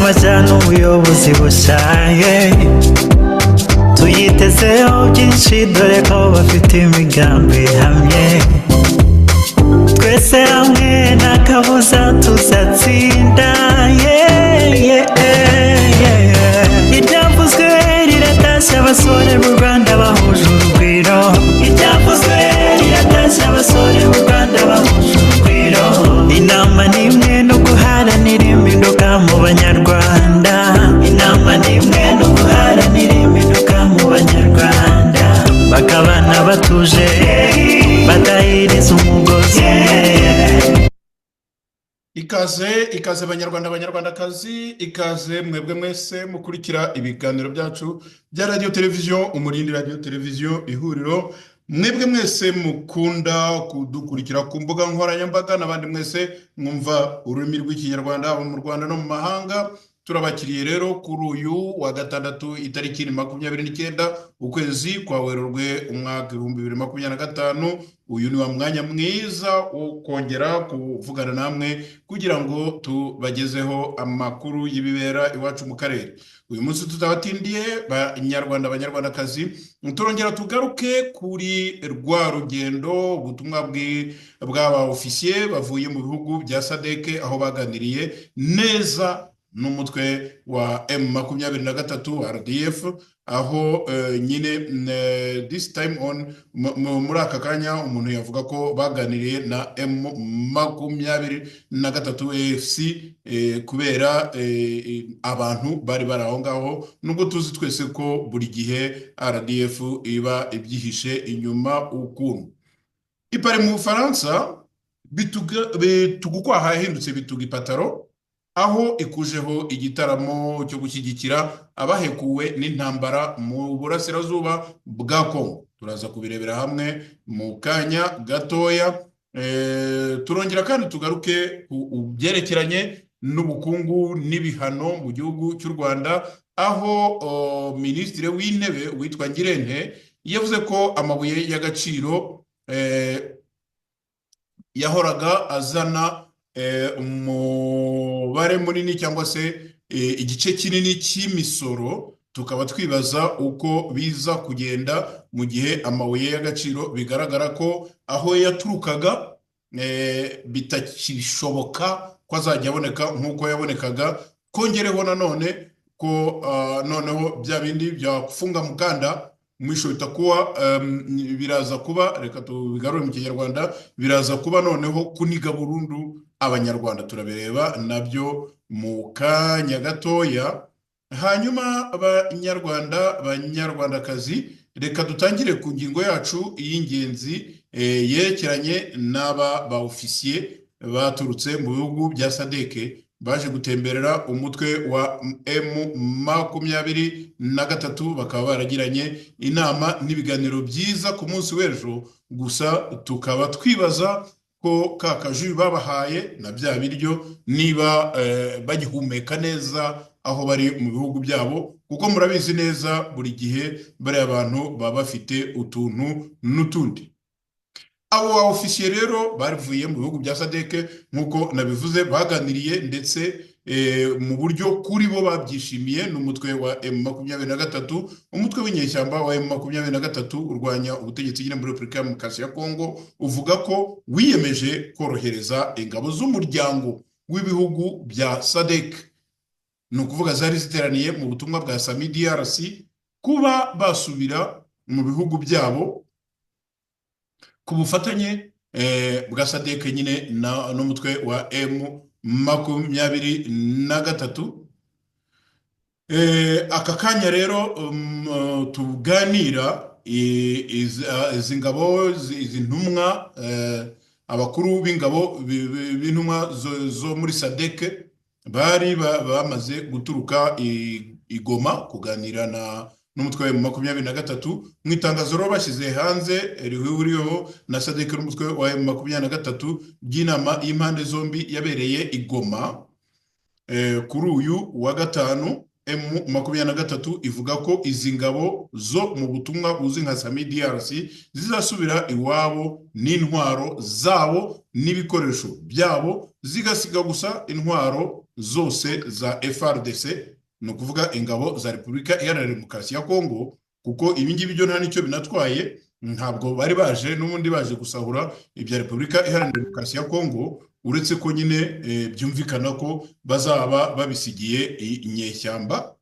amajyana ubuyobozi bushaye tuyitezeho byinshi dore ko bafite imigambi ihamye twese hamwe nta kabuza tuzatsinda ibyavuzwe riratashya abasore b'u Rwanda bahuje urugwiro ibyavuzwe riratashya abasore b'u Rwanda bahuje urugwiro inama n'imwe no guharanira impinduka mu banyarwanda inama n'imwe no guharanira impinduka mu banyarwanda bakabana batuje badahiriza umugozi ikaze banyarwandakazi ikaze mwebwe mwese mukurikira ibiganiro byacu bya radio televiziyo umurindi radio televiziyo ihuriro mwebwe mwese mukunda kudukurikira ku mbuga nkoranyambaga n'abandi mwese mwumva ururimi rw'ikinyarwanda abo mu Rwanda no mu mahanga turabakiriye rero kuri uyu wa gatandatu itariki 29 ukwezi kwa Werurwe umwaka 2025 uyu ni wa mwanya mwiza wo kongera kuvugana namwe kugira ngo tubagezeho amakuru y'ibibera iwacu mu karere uyu munsi tutabatindiye banyarwandakazi turongera tugaruke kuri rwa rugendo ubutumwa bw'aba officier bavuye mu bihugu bya SADC aho baganiriye neza n'umutwe wa M23 RDF aho nyine this time on muri aka kanya umuntu yavuga ko baganiriye na M23 AFC kubera abantu bari baraho ngaho nubwo tuzi twese ko buri gihe RDF iba ibyihishe inyuma ukuntu ipare mu Faransa bitugukwa hahindutse bituga ipataro aho ikujeho igitaramo cyo gushyigikira abahekuwe n'intambara mu burasirazuba bwa Kongo turaza kubirebera hamwe mu kanya gatoya turongera kandi tugaruke ubyerekeranye n'ubukungu n'ibihano mu gihugu cy'u Rwanda aho ministre w'intebe witwa Ngirente yavuze ko amabuye y'agaciro yahoraga azana umubare munini cyangwa se igice kinini cy'imisoro tukaba twibaza uko biza kugenda mu gihe amabuye y'agaciro bigaragara ko aho yaturukaga bitakishoboka ko azajya aboneka nk'uko yabonekaga kongereho nanone ko noneho bya bindi byafunga mukanda mwisho bitakuwa biraza kuba reka tubigarure mu kinyarwanda biraza kuba noneho kuniga burundu abanyarwanda turabireba nabyo mu kanya gatoya hanyuma banyarwandakazi reka dutangire ku ngingo yacu y'ingenzi yerekeranye n'aba ba officier baturutse mu bihugu bya SADC baje gutemberera umutwe wa M23 bakaba baragiranye inama n'ibiganiro byiza ku munsi w'ejo gusa tukaba twibaza ko kakaju babahaye na bya biryo niba bagihumeka neza aho bari mu bihugu byabo kuko murabizi neza buri gihe bari abantu baba bafite utuntu n'utundi abo officier rero barivuye mu bihugu bya SADC nkuko nabivuze baganiriye ndetse mu buryo kuri bo babyishimiye n'umutwe wa M23 umutwe w'inyeshyamba wa M23 urwanya ubutegetsi nyine muri Republika ya Demokarasi ya Kongo uvuga ko wiyemeje korohereza ingabo z'umuryango w'ibihugu bya SADC no kuvuga zari ziteraniye mu butumwa bwa Sami DRC kuba basubira mu bihugu byabo ku bufatanye bwa SADC nyine n'umutwe wa M23 aka kanya rero tuganira izi ngabo izi ntumwa abakuru b'ingabo b'intumwa zo muri SADC bari bamaze guturuka igoma kuganira n'umutwe wa M23 mu itangazo ro bashyize hanze rihuriyeho na SADC n'umutwe wa M23 by'inama y'impande zombi yabereye igoma kuri uyu wa gatanu M23 ivuga ko izi ngabo zo mu butumwa buzi nka Sami DRC zizasubira iwabo n'intwaro zabo n'ibikoresho byabo zigasiga gusa intwaro zose za FRDC, ni ukuvuga ingabo za Repubulika Iharanira Demokarasi ya Kongo, kuko ibi ngibi byo nta nicyo binatwaye, ntabwo bari baje n'ubundi baje gusahura ibya Repubulika Iharanira Demokarasi ya Kongo, uretse ko nyine byumvikana ko bazaba babisigiye inyeshyamba.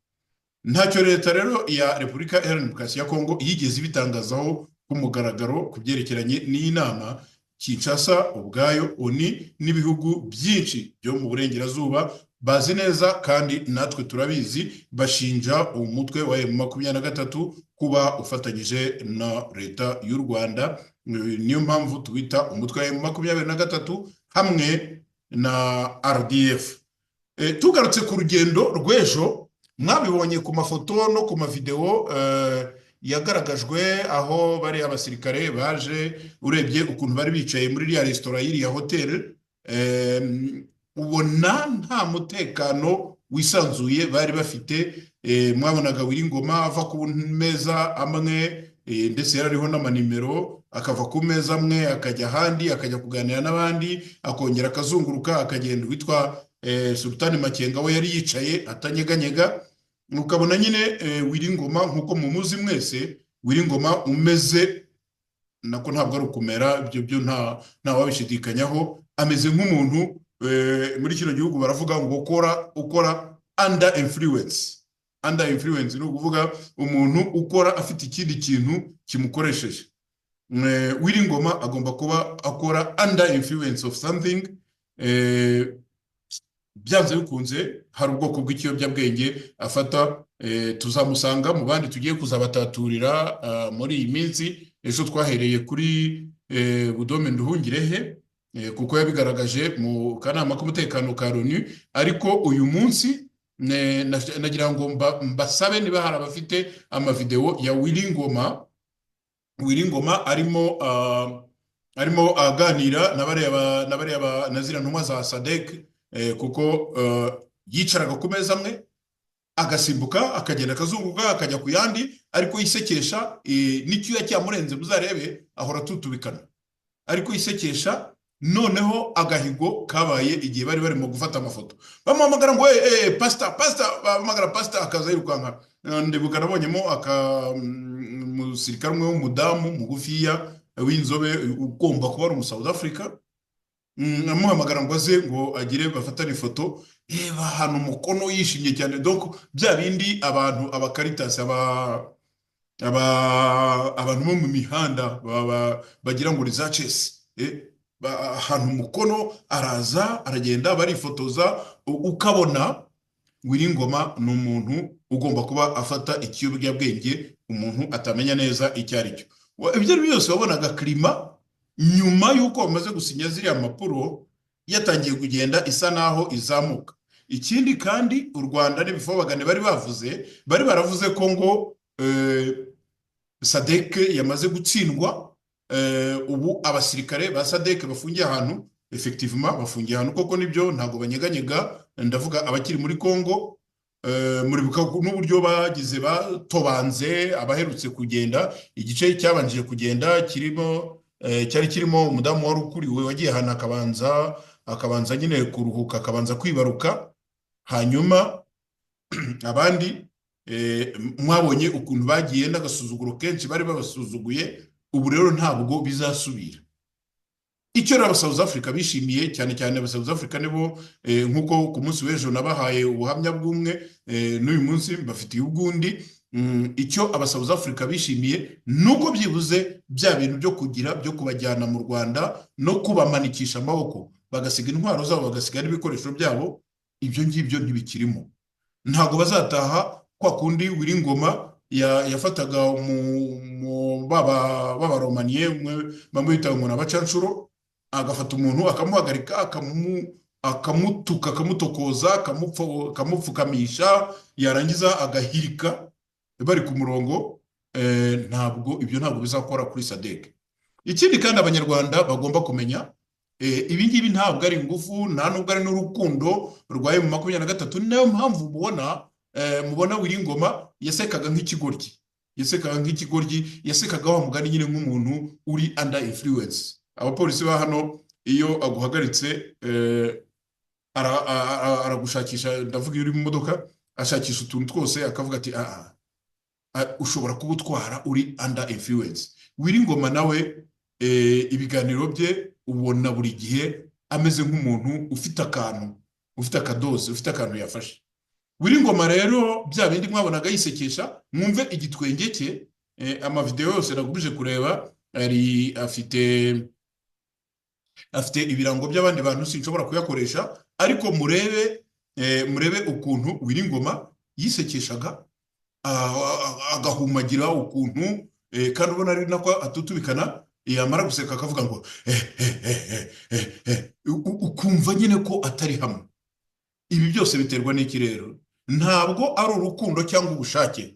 Ntacyo leta rero ya Repubulika Iharanira Demokarasi ya Kongo yigeze ibitangazaho ku mugaragaro ku byerekeranye n'inama. Kinshasa ubwayo, oni n'ibihugu byinshi byo mu burengerazuba bazi neza, kandi natwe turabizi, bashinja umutwe wa M23 kuba ufatanyije na leta y'u Rwanda. Niyo mpamvu tuwita umutwe wa M23 hamwe na RDF. Tugarutse ku rugendo rw'ejo, mwabibonye ku mafoto no ku mavideo yagaragajwe aho bari abasirikare baje, urebye ukuntu bari bicaye muri iriya resitora y'iriya hotel, ubona nta mutekano wisanzuye bari bafite. Mwabonaga Wiringoma ava ku meza amwe, ndetse yarariho n'amanimero, akava ku meza amwe akajya ahandi, akajya kuganira n'abandi, akongera akazunguruka akagenda. Witwa Sultani Makenga we yari yicaye atanyeganyega. Ukabona nyine Wiringoma nk'uko mumuzi mwese, Wiringoma umeze nako ntabwo ari ukumera, ibyo nta wabishidikanyaho, ameze nk'umuntu muri kino gihugu baravuga ngo ukora under influence. Under influence ni ukuvuga umuntu ukora afite ikindi kintu kimukoresheje. Wiringoma agomba kuba akora under influence of something. Byanze bikunze hari ubwoko bw'ikiyobyabwenge afata. Tuzamusanga mu bandi tugiye kuzabataturira muri iyi minsi. Ejo twahereye kuri Budome Nduhungirehe, kuko yabigaragaje mu kanama k'umutekano ka Loni, ariko uyu munsi nagira ngo mbasabe niba hari abafite amavideo ya Wiringoma arimo aganira na ziriya ntumwa za SADC, kuko yicaraga ku meza amwe agasimbuka akagenda akazunguka akajya ku yandi, ariko yisekesha. N'icyuya cyamurenze muzarebe ahora tutubikana, ariko yisekesha. Noneho agahigo kabaye igihe bari barimo gufata amafoto, bamuhamagara ngo pastor, bamuhamagara pastor, akaza yirukanka. Ndibuka nabonyemo umusirikare umwe w'umudamu mugufiya w'inzobe ugomba kuba ari South Africa, amuhamagara ngo aze ngo agire bafatane ifoto. Ahantu umukono yishimye cyane. Donc bya bindi abantu abakaritas abantu bo mu mihanda bagira ngo za chess, ahantu umukono araza aragenda barifotoza, ukabona Wiringoma ni umuntu ugomba kuba afata ikiyobyabwenge umuntu atamenya neza icyo ari cyo. Ibyo byose wabonaga klima nyuma y'uko bamaze gusinya ziriya mpapuro yatangiye kugenda isa naho izamuka. Ikindi kandi u Rwanda n'ibifobagane bari baravuze ko ngo SADC yamaze gutsindwa. Ubu abasirikare ba SADC bafungiye ahantu, effectivement bafungiye ahantu koko, nibyo ntago banyeganyega. Ndavuga abakiri muri Kongo, muri n'uburyo bagize batobanze abaherutse kugenda. Igice cyabanjije kugenda cyari kirimo umudamu wari ukuriwe wagiye ahantu akabanza nyine kuruhuka, akabanza kwibaruka. Hanyuma abandi mwabonye ukuntu bagiye n'agasuzuguro kenshi bari babasuzuguye. Ubu rero ntabwo bizasubira. Icyo rero South Africa bishimiye cyane cyane, South Africa nibo nkuko ku munsi w'ejo nabahaye ubuhamya bw'umwe, n'uyu munsi bafitiye ubwundi. Icyo South Africa bishimiye nuko byibuze bya bintu byo kubajyana mu Rwanda no kubamanikisha amaboko, bagasiga intwaro zabo, bagasiga n'ibikoresho byabo. Ibyo ngibyo ntibikirimo. Ntabwo bazataha kwa kundi Wiringoma yafataga b'abaromaniye bamwe bita ngo n'abacanshuro, agafata umuntu akamuhagarika akamutuka akamutokoza akamupfukamisha, yarangiza agahirika bari ku murongo. Ntabwo bizakora kuri SADC. Ikindi kandi abanyarwanda bagomba kumenya, ibi ngibi ntabwo ari ingufu, nta nubwo ari n'urukundo rwa M23. Niyo mpamvu mubona Wiringoma yasekaga nk'ikigoryi, yasekaga wa mugani nyine nk'umuntu uri under influence. Abapolisi ba hano iyo aguhagaritse aragushakisha, ndavuga iyo uri mu modoka, ashakisha utuntu twose akavuga ati ushobora kuba utwara uri under influence. Wiringoma nawe ibiganiro bye ubona buri gihe ameze nk'umuntu ufite akantu, ufite akadoze, ufite akantu yafashe. Wiringoma rero bya bindi mwabonaga yisekesha, mwumve igitwenge cye. Amavideo yose nagumije kureba afite ibirango by'abandi bantu, sinshobora kuyakoresha, ariko murebe ukuntu Wiringoma yisekeshaga, agahumagira ukuntu, kandi ubona ari nako atutubikana, yamara guseka akavuga ngo ukumva nyine ko atari hamwe. Ibi byose biterwa n'iki rero? Ntabwo ari urukundo cyangwa ubushake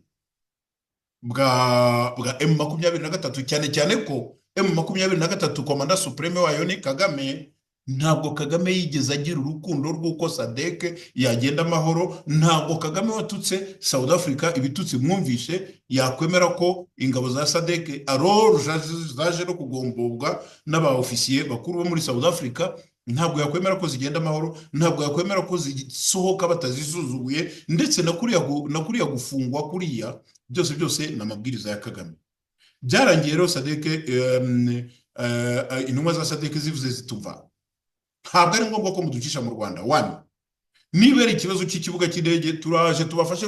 bwa M23, cyane cyane ko M23 komanda supreme wayo ni Kagame. Ntabwo Kagame yigeze agira urukundo rw'uko Sadek yagenda amahoro. Ntabwo Kagame watutse South Africa ibitutsi mwumvishe yakwemera ko ingabo za Sadek zaje no kugombobwa n'aba ofisiye bakuru bo muri South Africa. Ntabwo yakwemera ko zigenda amahoro, ntabwo yakwemera ko zisohoka batazisuzuguye, ndetse na kuriya gufungwa kuriya byose n'amabwiriza ya Kagame. Byarangiye rero Sadek, intumwa za Sadek zivuze zitumva, ntabwo ari ngombwa ko muducisha mu Rwanda. Niba ari ikibazo cy'ikibuga cy'indege, turaje tubafashe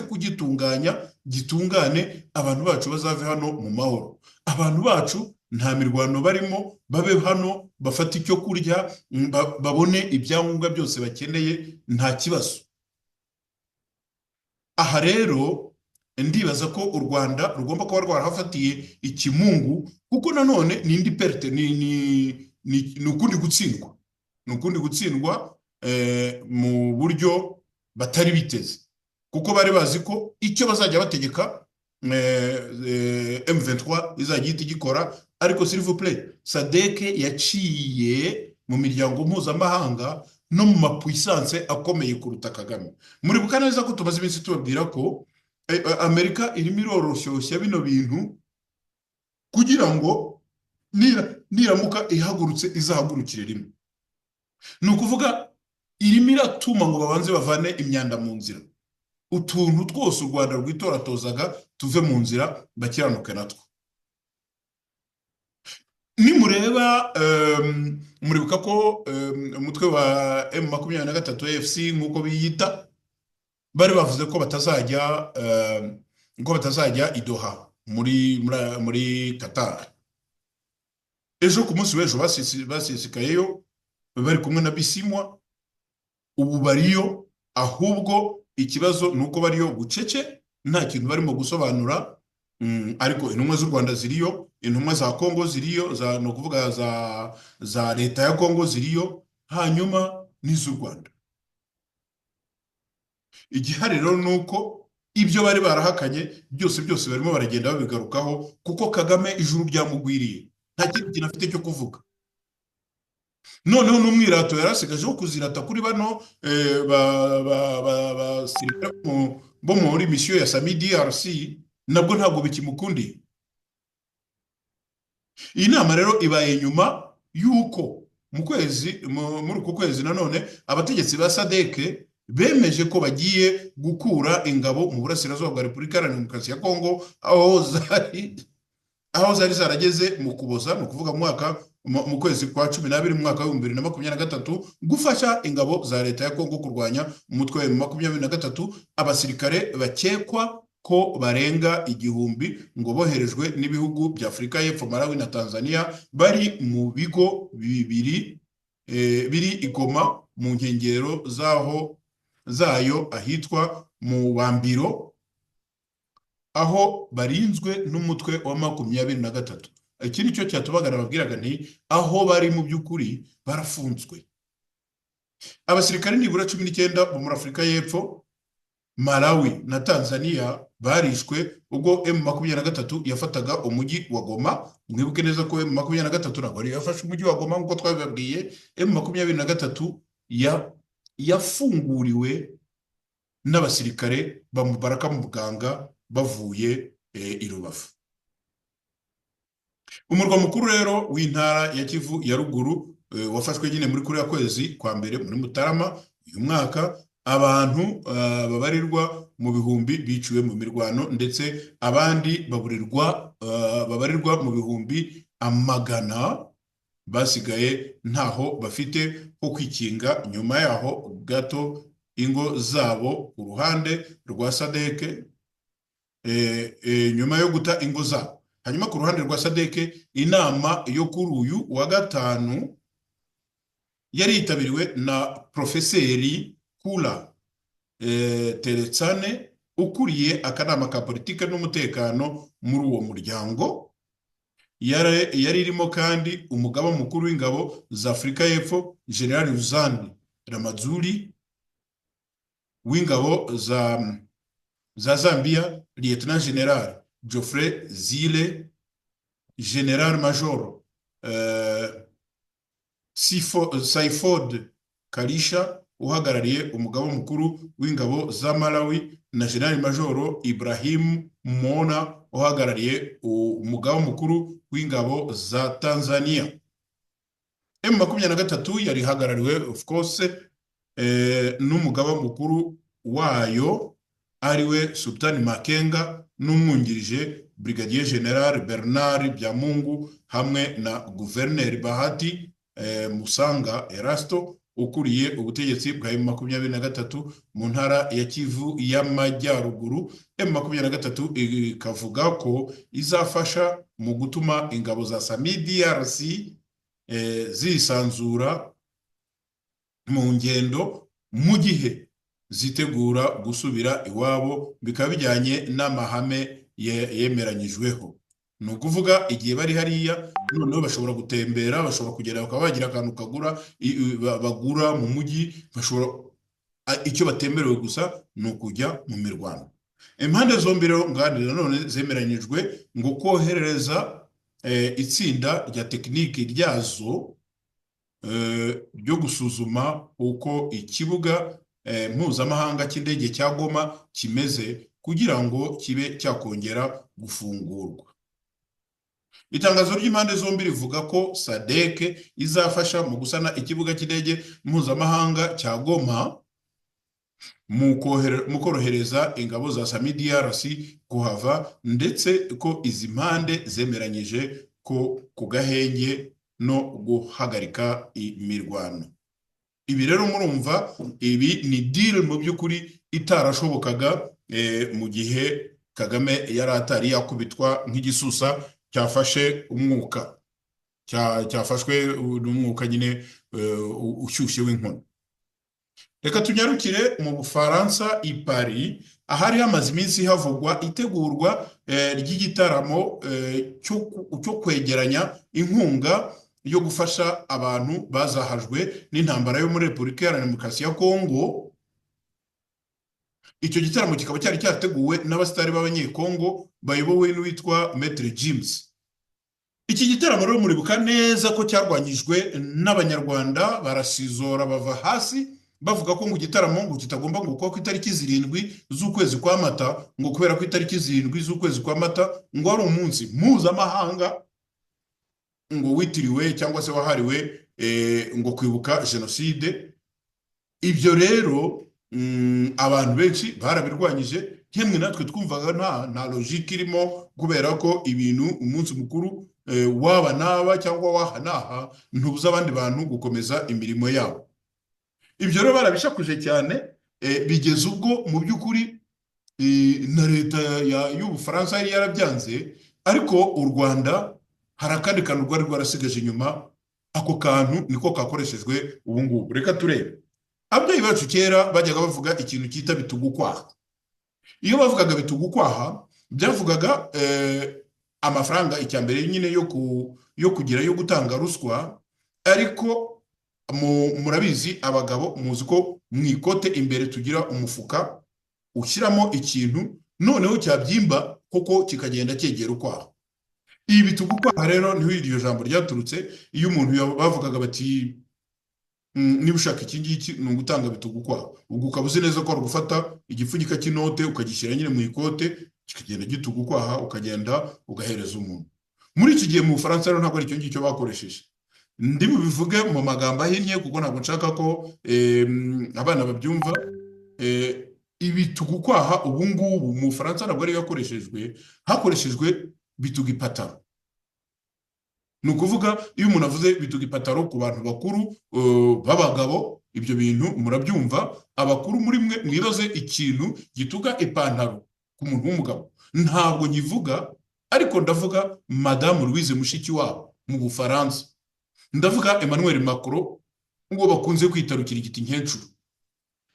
kugitunganya, gitungane, abantu bacu bazave hano mu mahoro. Abantu bacu nta mirwano barimo, babe hano bafata icyo kurya, babone ibyangombwa byose bakeneye, nta kibazo. Aha rero ndibaza ko u Rwanda rugomba kuba rwarahafatiye ikimungu, kuko nanone ni indi perte, ni ukundi gutsindwa mu buryo batari biteze, kuko bari bazi ko icyo bazajya bategeka M23 izajya ihita igikora. Ariko s'il vous plaît, Sadek yaciye mu miryango mpuzamahanga no mu mapuissance akomeye kuruta Kagame. Muribuka neza ko tumaze iminsi tubabwira ko Amerika irimo iroroshyosya bino bintu kugira ngo niramuka ihagurutse izahagurukire rimwe. Ni ukuvuga irimo iratuma ngo babanze bavane imyanda mu nzira, utuntu twose u Rwanda rwitoratozaga tuve mu nzira, bakiranuke natwo. Nimureba muribuka ko umutwe wa M23 AFC nk'uko biyita, bari bavuze ko batazajya i Doha muri Qatar. Ejo ku munsi w'ejo basisikayeyo, bari kumwe na Bisimwa. Ubu bariyo, ahubwo ikibazo nuko bariyo bucece, nta kintu barimo gusobanura. Ariko intumwa z'u Rwanda ziriyo, intumwa za Kongo ziriyo, no kuvuga za leta ya Kongo ziriyo, hanyuma n'iz'u Rwanda. Igihari rero nuko ibyo bari barahakanye byose barimo baragenda babigarukaho, kuko Kagame ijuru ryamugwiriye, nta kintu kinafite cyo kuvuga. Noneho n'umwirato yarasigaje wo kuzirata kuri bano bo muri mission ya Sami DRC, nabwo ntabwo bikimukundiye. Iyi nama rero ibaye nyuma yuko muri uko kwezi nanone abategetsi ba Sadek bemeje ko bagiye gukura ingabo mu burasirazuba bwa Repubulika Iharanira Demokarasi ya Kongo, aho zari zarageze mu Kuboza, ni ukuvuga mu kwezi kwa 12 mu mwaka wa 2023, gufasha ingabo za leta ya Kongo kurwanya umutwe wa 23. Abasirikare bakekwa ko barenga 1000 ngo boherejwe n'ibihugu bya Afurika y'Epfo, Malawi na Tanzania, bari mu bigo bibiri biri i Goma mu nkengero zayo ahitwa mu Bambiro, aho barinzwe n'umutwe wa 23. Iki nicyo cyatubagara babwiraga nti aho bari mu by'ukuri barafunzwe. Abasirikare nibura 19 bo muri Afurika y'Epfo, Malawi na Tanzania barishwe ubwo M23 yafataga umujyi wa Goma. Mwibuke neza ko M23 ntabwo yafashe umujyi wa Goma nk'uko twabibabwiye. M23 yafunguriwe n'abasirikare bamubaraka mu Buganga bavuye i Rubavu. Umurwa mukuru rero w'intara ya Kivu ya ruguru wafashwe nyine muri kuriya kwezi kwa mbere muri Mutarama uyu mwaka, abantu babarirwa mu bihumbi biciwe mu mirwano, ndetse abandi babarirwa mu bihumbi amagana basigaye ntaho bafite ho kwikinga. Nyuma yaho gato ingo zabo ku ruhande rwa Sadeke, nyuma yo guta ingo zabo, hanyuma ku ruhande rwa Sadeke inama yo kuri uyu wa gatanu yari yitabiriwe na Profeseri Kula Teretsane ukuriye akanama ka politike n'umutekano muri uwo muryango. Yari irimo kandi umugaba mukuru w'ingabo za Afurika y'Epfo General Ruzani Ramazuri, w'ingabo za Zambia Lieutenant General Geoffrey Zile, General Major Saifod Kalisha uhagarariye umugaba mukuru w'ingabo za Malawi, na General Major Ibrahim Mona uhagarariye umugaba mukuru w'ingabo za Tanzania. M23 yari hagarariwe of course n'umugaba mukuru wayo ariwe Sultan Makenga, n'umwungirije Brigadier General Bernard Byamungu, hamwe na Guverneri Bahati Musanga Erasto ukuriye ubutegetsi bwa M23 mu ntara ya Kivu y'Amajyaruguru. M23 ikavuga ko izafasha mu gutuma ingabo za SAMIDRC zisanzura mu ngendo mu gihe zitegura gusubira iwabo, bikaba bijyanye n'amahame yemeranyijweho. Ni ukuvuga igihe bari hariya noneho bashobora gutembera, bashobora kugera bakaba bagira akantu bagura mu mujyi, icyo batemerewe gusa ni ukujya mu mirwano. Impande zombi rero nganira none zemeranyijwe ngo koherereza itsinda rya tekiniki ryazo ryo gusuzuma uko ikibuga mpuzamahanga cy'indege cya Goma kimeze kugira ngo kibe cyakongera gufungurwa. Itangazo ry'impande zombi rivuga ko Sadeke izafasha mu gusana ikibuga cy'indege mpuzamahanga cya Goma, mu korohereza ingabo za SAMIDRC kuhava, ndetse ko izi mpande zemeranyije ko ku gahenge no guhagarika imirwano. Ibi rero murumva, ibi ni deal mu by'ukuri itarashobokaga mu gihe Kagame yari atari yakubitwa nk'igisusa cyafashe umwuka, cyafashwe n'umwuka nyine ushyushye w'inkono. Reka tunyarukire mu Bufaransa i Paris, ahari hamaze iminsi havugwa itegurwa ry'igitaramo cyo kwegeranya inkunga yo gufasha abantu bazahajwe n'intambara yo muri Repubulika Iharanira Demokarasi ya Kongo. Icyo gitaramo kikaba cyari cyateguwe n'abasitari b'abanyekongo bayobowe n'uwitwa Maître James. Iki gitaramo rero muribuka neza ko cyarwanyijwe n'abanyarwanda, barasizora bava hasi bavuga ko ngo igitaramo ngo kitagomba gukorwa ku itariki 7 z'ukwezi kwa Mata, ngo kubera ko itariki 7 z'ukwezi kwa Mata ngo ari umunsi mpuzamahanga ngo witiriwe cyangwa se wahariwe ngo kwibuka jenoside. Ibyo rero abantu benshi barabirwanyije, hemwe natwe twumvaga nta logique irimo, kubera ko ibintu umunsi mukuru waba naba cyangwa wahanaha ntubuza abandi bantu gukomeza imirimo yabo. Ibyo rero barabishakuje cyane, bigeze ubwo mu by'ukuri na leta y'Ubufaransa yari yarabyanze, ariko u Rwanda hari akandi kantu rwari rwarasigaje inyuma. Ako kantu niko kakoreshejwe ubu ngubu. Reka turebe. Ababyeyi bacu kera bajyaga bavuga ikintu cyita bitugukwaha. Iyo bavugaga bitugukwaha byavugaga amafaranga icyambere nyine yo kugira yo gutanga ruswa, ariko murabizi abagabo muzi ko mu ikote imbere tugira umufuka ushyiramo ikintu, noneho cyabyimba koko kikagenda cyegera ukwaha. Ibi bitugukwaha rero niho iryo jambo ryaturutse. Iyo umuntu bavugaga bati niba ushaka iki ngiki ni ugutanga bitugukwaha, ubwo ukaba uzi neza ko ari gufata igipfunyika cy'inote ukagishyira nyine mu ikote kikagenda gitugukwaha, ukagenda ugahereza umuntu. Muri iki gihe mu Bufaransa rero ntabwo ari icyo ngicyo bakoresheje. ndi bubivuge mu magambo ahinnye kuko ntabwo nshaka ko abana babyumva. Ibitugukwaha ubu ngubu mu Bufaransa ntabwo ariyo yakoreshejwe, hakoreshejwe bituga ipataro. Ni ukuvuga iyo umuntu avuze bituga ipataro ku bantu bakuru b'abagabo, ibyo bintu murabyumva. Abakuru muri mwe mwibaze ikintu gituga ipantaro ku muntu w'umugabo. Ntabwo nyivuga, ariko ndavuga Madame Louise Mushikiwabo mu Bufaransa, ndavuga Emmanuel Macron ngo bakunze kwitarukira igiti nkencuru.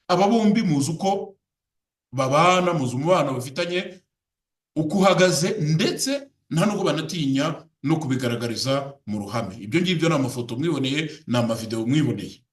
Aba bombi muzi uko babana, muzi umubano bafitanye uko uhagaze, ndetse nta nubwo banatinya no kubigaragariza mu ruhame. Ibyo ngibyo ni amafoto mwiboneye, ni amavideo mwiboneye.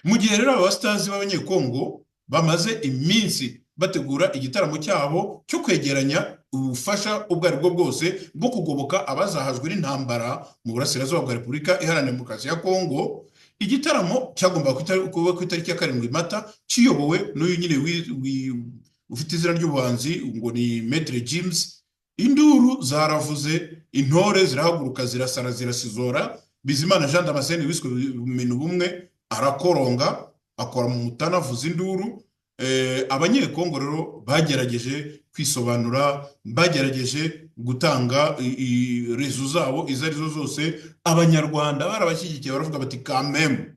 Mu gihe rero aba stars b'abanyekongo bamaze iminsi bategura igitaramo cyabo cyo kwegeranya ubufasha ubwo ari bwo bwose bwo kugoboka abazahajwe n'intambara mu burasirazuba bwa Repubulika Iharanira Demokarasi ya Kongo, igitaramo cyagombaga kuba ku itariki ya 7 Mata, kiyobowe n'uyu nyine ufite izina ry'ubuhanzi ngo ni Maître James. Induru zaravuze, intore zirahaguruka, zirasara, zirasizora. Bizimana Jean Damascene wiswe Minu Bumwe arakoronga, akora mu mutana, avuza induru. Abanyekongo rero bagerageje kwisobanura, bagerageje gutanga rezo zabo izo arizo zose. Abanyarwanda barabashyigikiye, baravuga bati kameme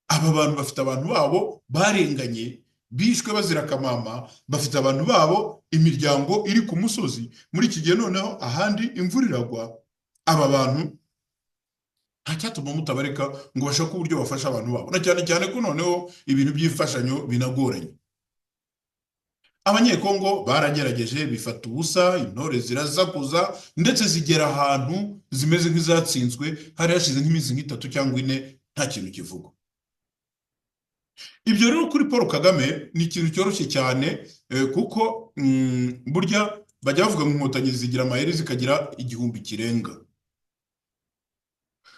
aba bantu bafite abantu babo barenganye, bishwe bazira kamama, bafite abantu babo, imiryango iri ku musozi. Muri iki gihe noneho ahandi imvura iragwa, aba bantu nta cyatuma mutabareka ngo bashake uburyo bafasha abantu babo, na cyane cyane ko noneho ibintu by'imfashanyo binagoranye. Abanyekongo baragerageje, bifata ubusa, intore zirazakuza, ndetse zigera ahantu zimeze nk'izatsinzwe. Hari hashize nk'iminsi nk'itatu cyangwa 4 nta kintu kivuga. Ibyo rero kuri Paul Kagame ni ikintu cyoroshye cyane, kuko burya bajya bavuga ngo inkotanyi zigira amayeri zikagira igihumbi kirenga.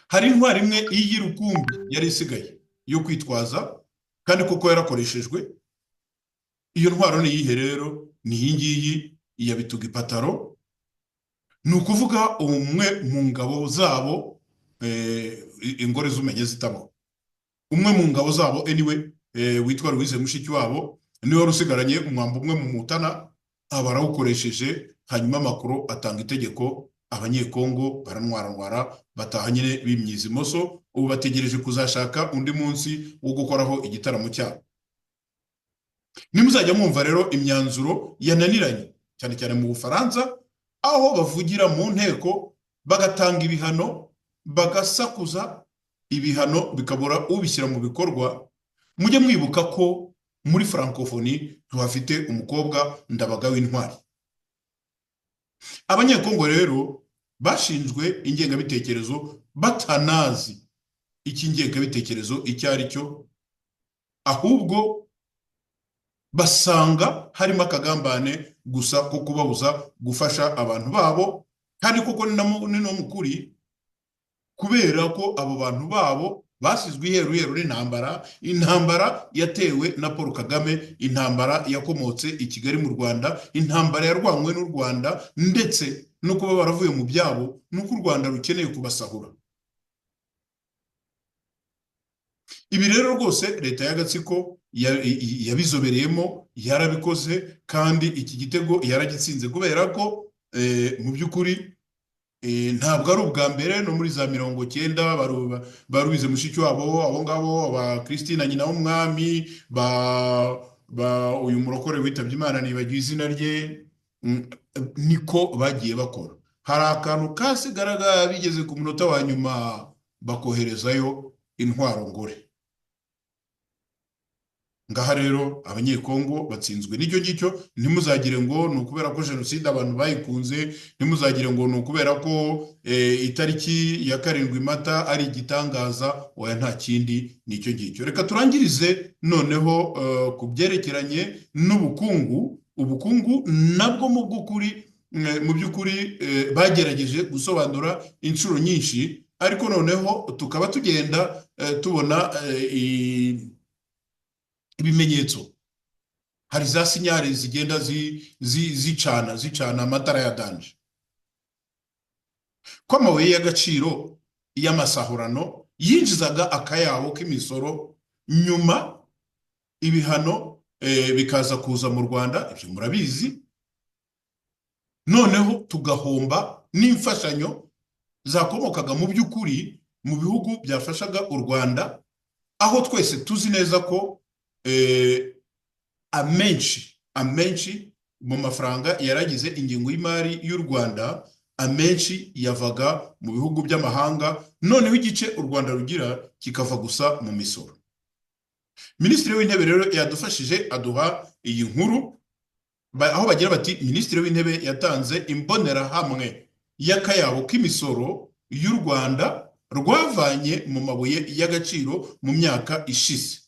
Hari intwari imwe y'Irukumbi yari isigaye yo kwitwaza, kandi koko yarakoreshejwe. Iyo ntwaro ni iyihe rero? Ni iyi ngiyi iya bituga ipataro. Ni ukuvuga umwe mu ngabo zabo, ingore z'umenye zitabaho, umwe mu ngabo zabo anyway, witwa Louise Mushikiwabo, niwe wari usigaranye umwambo umwe mu mutana, barawukoresheje. Hanyuma Macron atanga itegeko, abanyekongo baranwarwara, bataha nyine bimyiza imoso. Ubu bategereje kuzashaka undi munsi wo gukoraho igitaramo cyabo. Nimuzajya mwumva rero imyanzuro yananiranye, cyane cyane mu Bufaransa, aho bavugira mu nteko bagatanga ibihano, bagasakuza ibihano bikabura ubishyira mu bikorwa. Mujye mwibuka ko muri francophonie tuhafite umukobwa Ndabaga w'intwari. Abanyekongo rero bashinzwe ingengabitekerezo batanazi iki ngengabitekerezo icyo ari cyo, ahubwo basanga harimo akagambane gusa ko kubabuza gufasha abantu babo. Kandi koko ni no mukuri, kubera ko abo bantu babo basizwe iheruheru n'intambara. Intambara yatewe na Paul Kagame, intambara yakomotse i Kigali mu Rwanda, intambara yarwanywe n'u Rwanda, ndetse no kuba baravuye mu byabo nuko u Rwanda rukeneye kubasahura. Ibi rero rwose leta y'agatsiko yabizobereyemo, yarabikoze, kandi iki gitego yaragitsinze, kubera ko mu by'ukuri ntabwo ari ubwa mbere. No muri za 90 barubize Mushikiwabo, abo ngabo ba Christine nyina w'umwami, uyu murokore witabye Imana nibagiye izina rye, niko bagiye bakora. Hari akantu kasigaraga bigeze ku munota wa nyuma bakoherezayo intwaro ngore. Ngaha rero abanyekongo batsinzwe n'icyo ngicyo. Ntimuzagire ngo ni ukubera ko jenoside abantu bayikunze, ntimuzagire ngo ni ukubera ko itariki ya 7 Mata ari igitangaza. Oya, nta kindi, nicyo ngicyo. Reka turangirize noneho ku byerekeranye n'ubukungu. Ubukungu nabwo mu by'ukuri bagerageje gusobanura inshuro nyinshi, ariko noneho tukaba tugenda tubona ibimenyetso. Hari za sinyari zigenda zicana amatara ya danje. Ko amabuye y'agaciro y'amasahurano yinjizaga akayabo k'imisoro, nyuma ibihano bikaza kuza mu Rwanda, ibyo murabizi, noneho tugahomba n'imfashanyo zakomokaga mu by'ukuri mu bihugu byafashaga u Rwanda, aho twese tuzi neza ko amenshi mu mafaranga yaragize ingengo y'imari y'u Rwanda, amenshi yavaga mu bihugu by'amahanga, noneho igice u Rwanda rugira kikava gusa mu misoro. Minisitiri w'Intebe rero yadufashije aduha iyi nkuru, aho bagira bati Minisitiri w'Intebe yatanze imbonerahamwe y'akayabo k'imisoro y'u Rwanda rwavanye mu mabuye y'agaciro mu myaka ishize.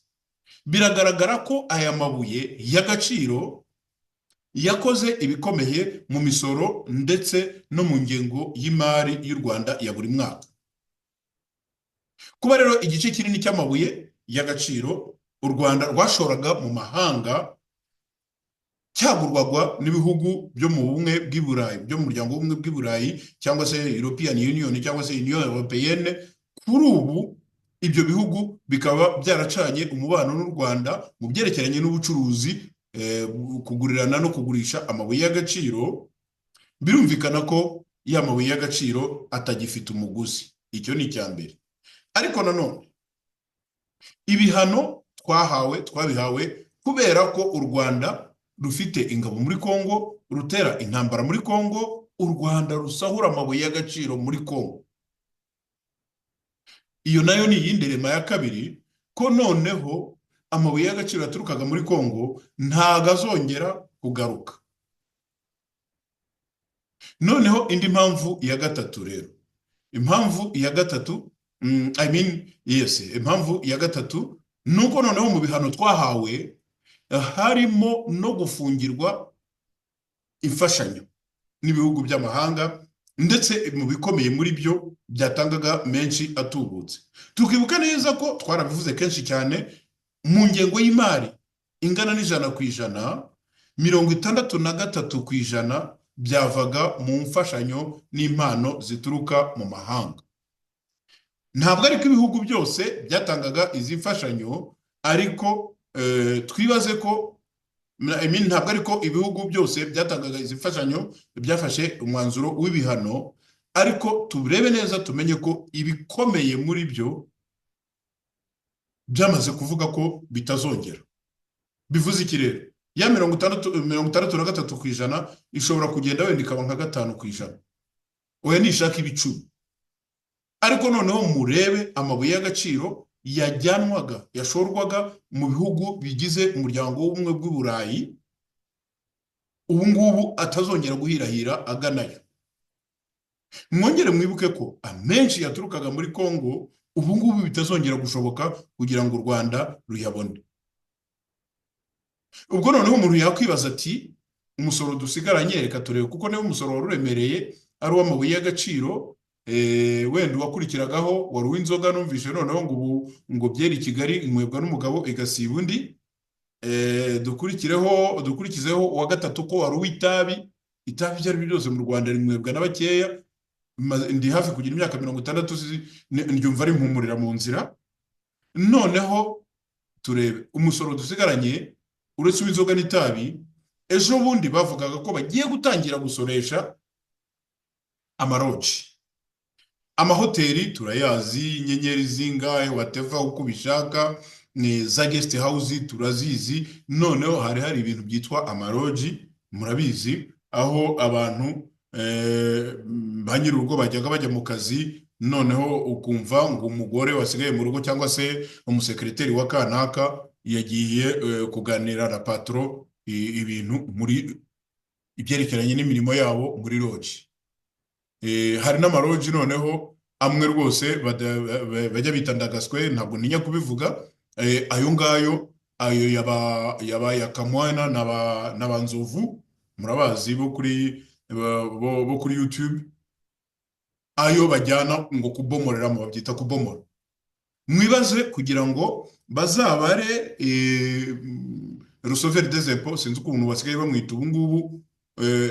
Biragaragara ko aya mabuye y'agaciro yakoze ibikomeye mu misoro ndetse no mu ngengo y'imari y'u Rwanda ya buri mwaka. Kuba rero igice kinini cy'amabuye y'agaciro u Rwanda rwashoraga mu mahanga cyagurwagwa n'ibihugu byo mu bumwe bw'i Burayi, byo mu muryango w'ubumwe bw'i Burayi, cyangwa se European Union cyangwa se Union Européenne, kuri ubu ibyo bihugu bikaba byaracanye umubano n'u Rwanda mu byerekeranye n'ubucuruzi, kugurirana no kugurisha amabuye y'agaciro. Birumvikana ko ya mabuye y'agaciro atagifite umuguzi, icyo ni icya mbere. Ariko nanone ibihano twabihawe kubera ko u Rwanda rufite ingabo muri Kongo, rutera intambara muri Kongo, u Rwanda rusahura amabuye y'agaciro muri Kongo. Iyo nayo ni iyindi rema ya kabiri, ko noneho amabuye y'agaciro yaturukaga muri Kongo ntago azongera kugaruka. Noneho indi mpamvu ya gatatu rero, impamvu ya gatatu nuko noneho mu bihano twahawe harimo no gufungirwa imfashanyo n'ibihugu by'amahanga, ndetse mu bikomeye muri byo byatangaga menshi atubutse. Tukibuka neza ko twarabivuze kenshi cyane, mu ngengo y'imari ingana n'100%, 63% byavaga mu mfashanyo n'impano zituruka mu mahanga. Ntabwo ariko ibihugu byose byatangaga izi mfashanyo, ariko twibaze ko ntabwo ariko ibihugu byose byatangaga izi mfashanyo byafashe umwanzuro w'ibihano, ariko turebe neza tumenye ko ibikomeye muri byo byamaze kuvuga ko bitazongera. Bivuze iki rero? Ya 63% ishobora kugenda wenda ikaba nka 5%, oya nishaka ibicumi. Ariko noneho murebe amabuye y'agaciro yashorwaga mu bihugu bigize umuryango w'ubumwe bw'i Burayi, ubu ngubu atazongera guhirahira aganayo. Mwongere mwibuke ko amenshi yaturukaga muri Kongo, ubu ngubu bitazongera gushoboka kugira ngo u Rwanda ruyabone. Ubwo noneho umuntu yakwibaza ati umusoro dusigaranye reka turebe, kuko niba umusoro waruremereye ari uw'amabuye y'agaciro, wenda wakurikiragaho wari uw'inzoga, numvise noneho ngo byeri Kigali inywebwa n'umugabo igasiba undi. Dukurikizeho uwa gatatu ko wari uw'itabi. Itabi ibyo ari byo byose mu Rwanda rinywebwa na bakeya. Ndi hafi kugira imyaka 60 ndyumva ari impumurira mu nzira. Noneho turebe umusoro dusigaranye uretse uw'inzoga n'itabi. Ejo bundi bavugaga ko bagiye gutangira gusoresha amaroji. Amahoteli turayazi, inyenyeri zingahe whatever uko bishaka, za guest house turazizi. Noneho hari ibintu byitwa amaroji, murabizi, aho abantu ba nyir'urugo bajyaga bajya mu kazi, noneho ukumva ngo umugore wasigaye mu rugo cyangwa se umusekreteri wa kanaka yagiye kuganira na patron ibintu muri ibyerekeranye n'imirimo yabo muri loji. Hari n'amaroji noneho amwe rwose bajya bitandagaswe, ntabwo ninya kubivuga, ayo ngayo yabaye akamwana n'abanzovu, murabazi bo kuri YouTube, ayo bajyana ngo kubomoreramo, babyita kubomora. Mwibaze kugira ngo bazabare receveur des impôts, sinzi ukuntu basigaye bamwita ubu ngubu,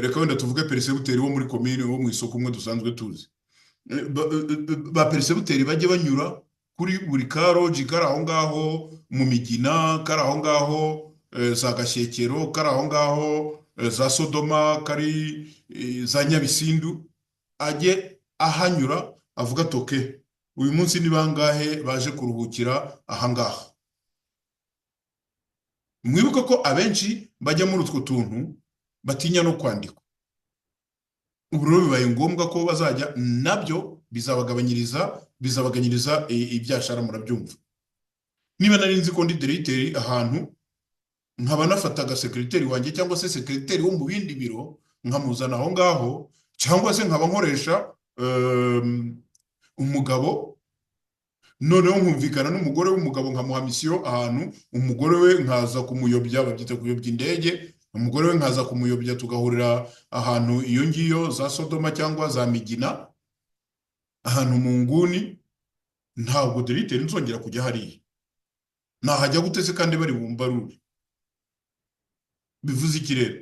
reka wenda tuvuge percebuteri wo muri commune wo mu isoko umwe dusanzwe tuzi. ba peresibuteri bajye banyura kuri buri karoji kari aho ngaho mu Migina, kari aho ngaho za Gashyekero, kari aho ngaho za Sodoma, kari za Nyabisindu, ajye ahanyura avuga ati oke, uyu munsi ni bangahe baje kuruhukira aha ngaha. Mwibuke ko abenshi bajya muri utwo tuntu batinya no kwandikwa. Ubu rero bibaye ngombwa ko bazajya, nabyo bizabagabanyiriza ibyashara, murabyumva. Niba nari nzi ko ndi diregiteri ahantu, nkaba nafataga sekereteri wanjye cyangwa se sekereteri wo mu bindi biro nkamuzana aho ngaho, cyangwa se nkaba nkoresha umugabo, noneho nkumvikana n'umugore w'umugabo nkamuha misiyo ahantu, umugore we nkaza kumuyobya, babyita kuyobya indege, umugore we nkaza kumuyobya, tugahurira ahantu iyo ngiyo za Sodoma cyangwa za Migina, ahantu mu nguni. Ntabwo diregiteri nzongera kujya hariya, nahajya gutese kandi bari bumbarure. Bivuze iki rero?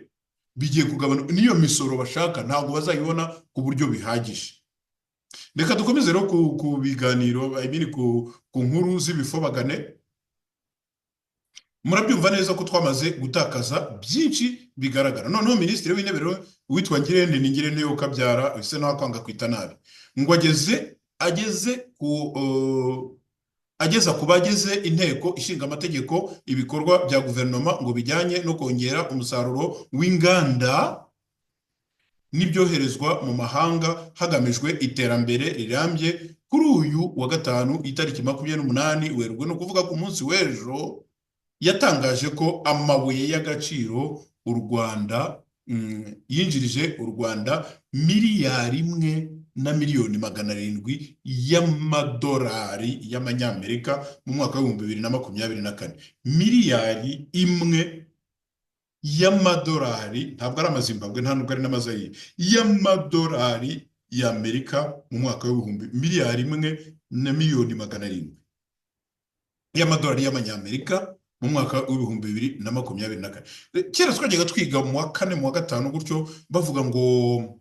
Bigiye kugabanuka, n'iyo misoro bashaka ntabwo bazayibona ku buryo bihagije. Reka dukomeze rero ku biganiro, ku nkuru z'ibifobagane. Murabyumva neza ko twamaze gutakaza byinshi bigaragara. Noneho minisitiri w'intebe rero witwa Ngirente, ni Ngirente yo kabyara, ese naho kwanga kwita nabi, ngo ageza ku bagize inteko ishinga amategeko ibikorwa bya guverinoma ngo bijyanye no kongera umusaruro w'inganda n'ibyoherezwa mu mahanga hagamijwe iterambere rirambye. Kuri uyu wa gatanu itariki 28 Werurwe, no kuvuga ku munsi w'ejo, yatangaje ko amabuye y'agaciro u Rwanda yinjirije u Rwanda miliyari 1,700,000 y'amadolari y'amanyamerika mu mwaka wa 2024. Miliyari 1 y'amadolari, ntabwo ari amazimbabwe, nta nubwo ari n'amazayire, y'amadolari y'Amerika mu mwaka wa miliyari 1,700,000 y'amadolari y'amanyamerika mu mwaka wa 2024. Kera twajyaga twiga mu wa 4 mu wa 5 gutyo, bavuga ngo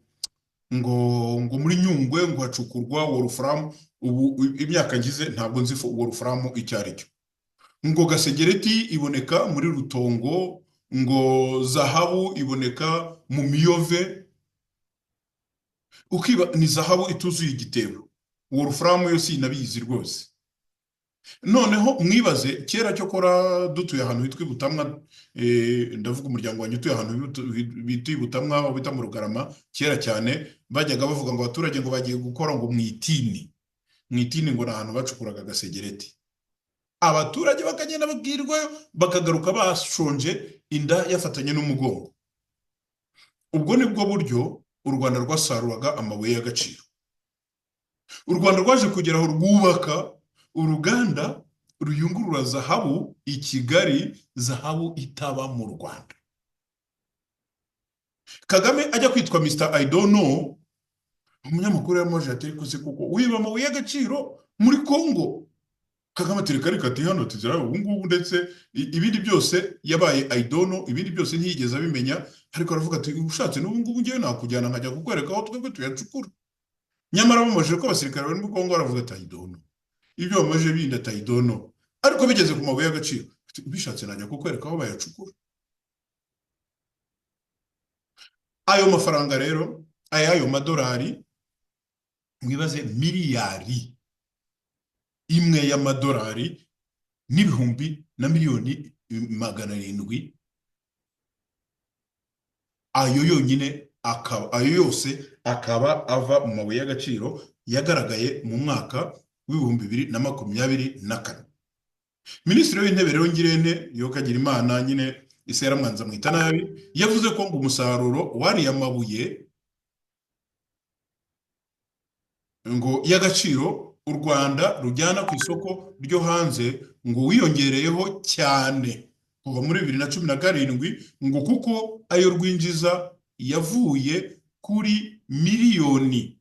muri Nyungwe ngo hacukurwa wolfram. Ubu imyaka ngize ntabwo nzi wolfram icyo ari cyo. Ngo gasegereti iboneka muri Rutongo, ngo zahabu iboneka mu Miyove. Ukiba ni zahabu ituzuye igitebo, wolfram yo sinabizi rwose. Noneho mwibaze, kera cyo kora dutuye ahantu hitwa Butamwa, ndavuga umuryango wanjye utuye ahantu bita Butamwa, bita mu Rugarama. Kera cyane bajyaga bavuga ngo abaturage ngo bagiye gukora ngo mwitini ngo nahantu bacukuraga gasegereti. Abaturage bakagenda babwirwa, bakagaruka bashonje, inda yafatanye n'umugongo. Ubwo nibwo buryo u Rwanda rwasaruraga amabuye y'agaciro. U Rwanda rwaje kugeraho rwubaka uruganda ruyungurura zahabu i Kigali, zahabu itaba mu Rwanda. Kagame ajya kwitwa Mr. I don't know, umunyamakuru yamoje atari kose kuko wiba amabuye y'agaciro muri Kongo. Kagame atereka ati hano tuzira ubu ngubu, ndetse ibindi byose yabaye I don't know, ibindi byose ntiyigeze abimenya, ariko aravuga ati ushatse n'ubu ngubu ngiye nakujyana nkajya kukwereka aho twebwe tuyacukura. Nyamara bamoje ko abasirikare bari muri Kongo baravuga ati I don't know, ibyo bamaje bindi ati I don't know, ariko bigeze ku mabuye y'agaciro bishatse najya kukwereka aho bayacukura. Ayo mafaranga rero, ayo madolari, mwibaze miliyari 1 y'amadolari n'ibihumbi na miliyoni 700. Ayo yonyine ayo yose akaba ava mu mabuye y'agaciro yagaragaye mu mwaka wa 2024. Minisitiri w'intebe rero Ngirente yo kagira Imana, nyine ise yaramwanza mwita nabi, yavuze ko ngo umusaruro wari amabuye ngo y'agaciro u Rwanda rujyana ku isoko ryo hanze ngo wiyongereyeho cyane kuva muri 2017, ngo kuko ayo rwinjiza yavuye kuri miliyoni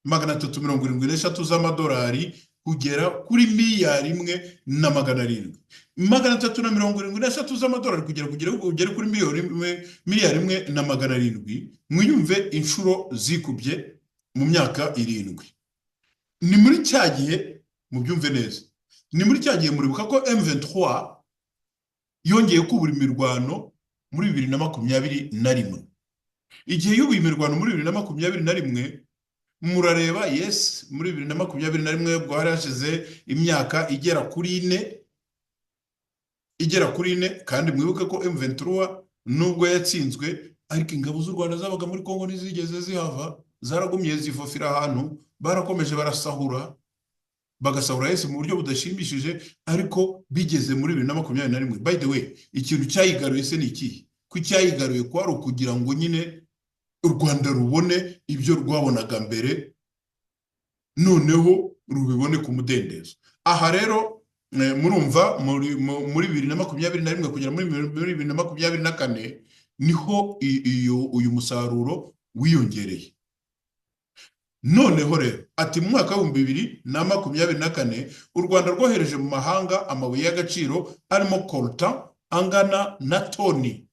373 z'amadolari kugera kuri miliyari 1,700,000. 373 z'amadolari kugera kuri miliyari 1,700,000. Mwiyumve inshuro zikubye mu myaka 7. ni muri cya gihe mubyumve neza, ni muri cya gihe muribuka ko M23 yongeye kubura imirwano muri 2021. Igihe yubuye imirwano muri 2021 murareba, yes, muri 2021 ubwo hari hashize imyaka igera kuri ine, kandi mwibuke ko M23 nubwo yatsinzwe ariko ingabo z'u Rwanda zabaga muri Kongo ntizigeze zihava, zaragumye zifofira ahantu, barakomeje barasahura, bagasahura yese mu buryo budashimishije, ariko bigeze muri 2021. By the way, ikintu cyayigaruye se ni ikihe? Ku cyayigaruye kwari ukugira ngo nyine u Rwanda rubone ibyo rwabonaga mbere, noneho rubibone ku mudendezo. Aha rero murumva muri 2021 kugera muri 2024 niho uyu musaruro wiyongereye. Noneho rero ati mu mwaka wa 2024 u Rwanda rwohereje mu mahanga amabuye y'agaciro arimo coltan angana na toni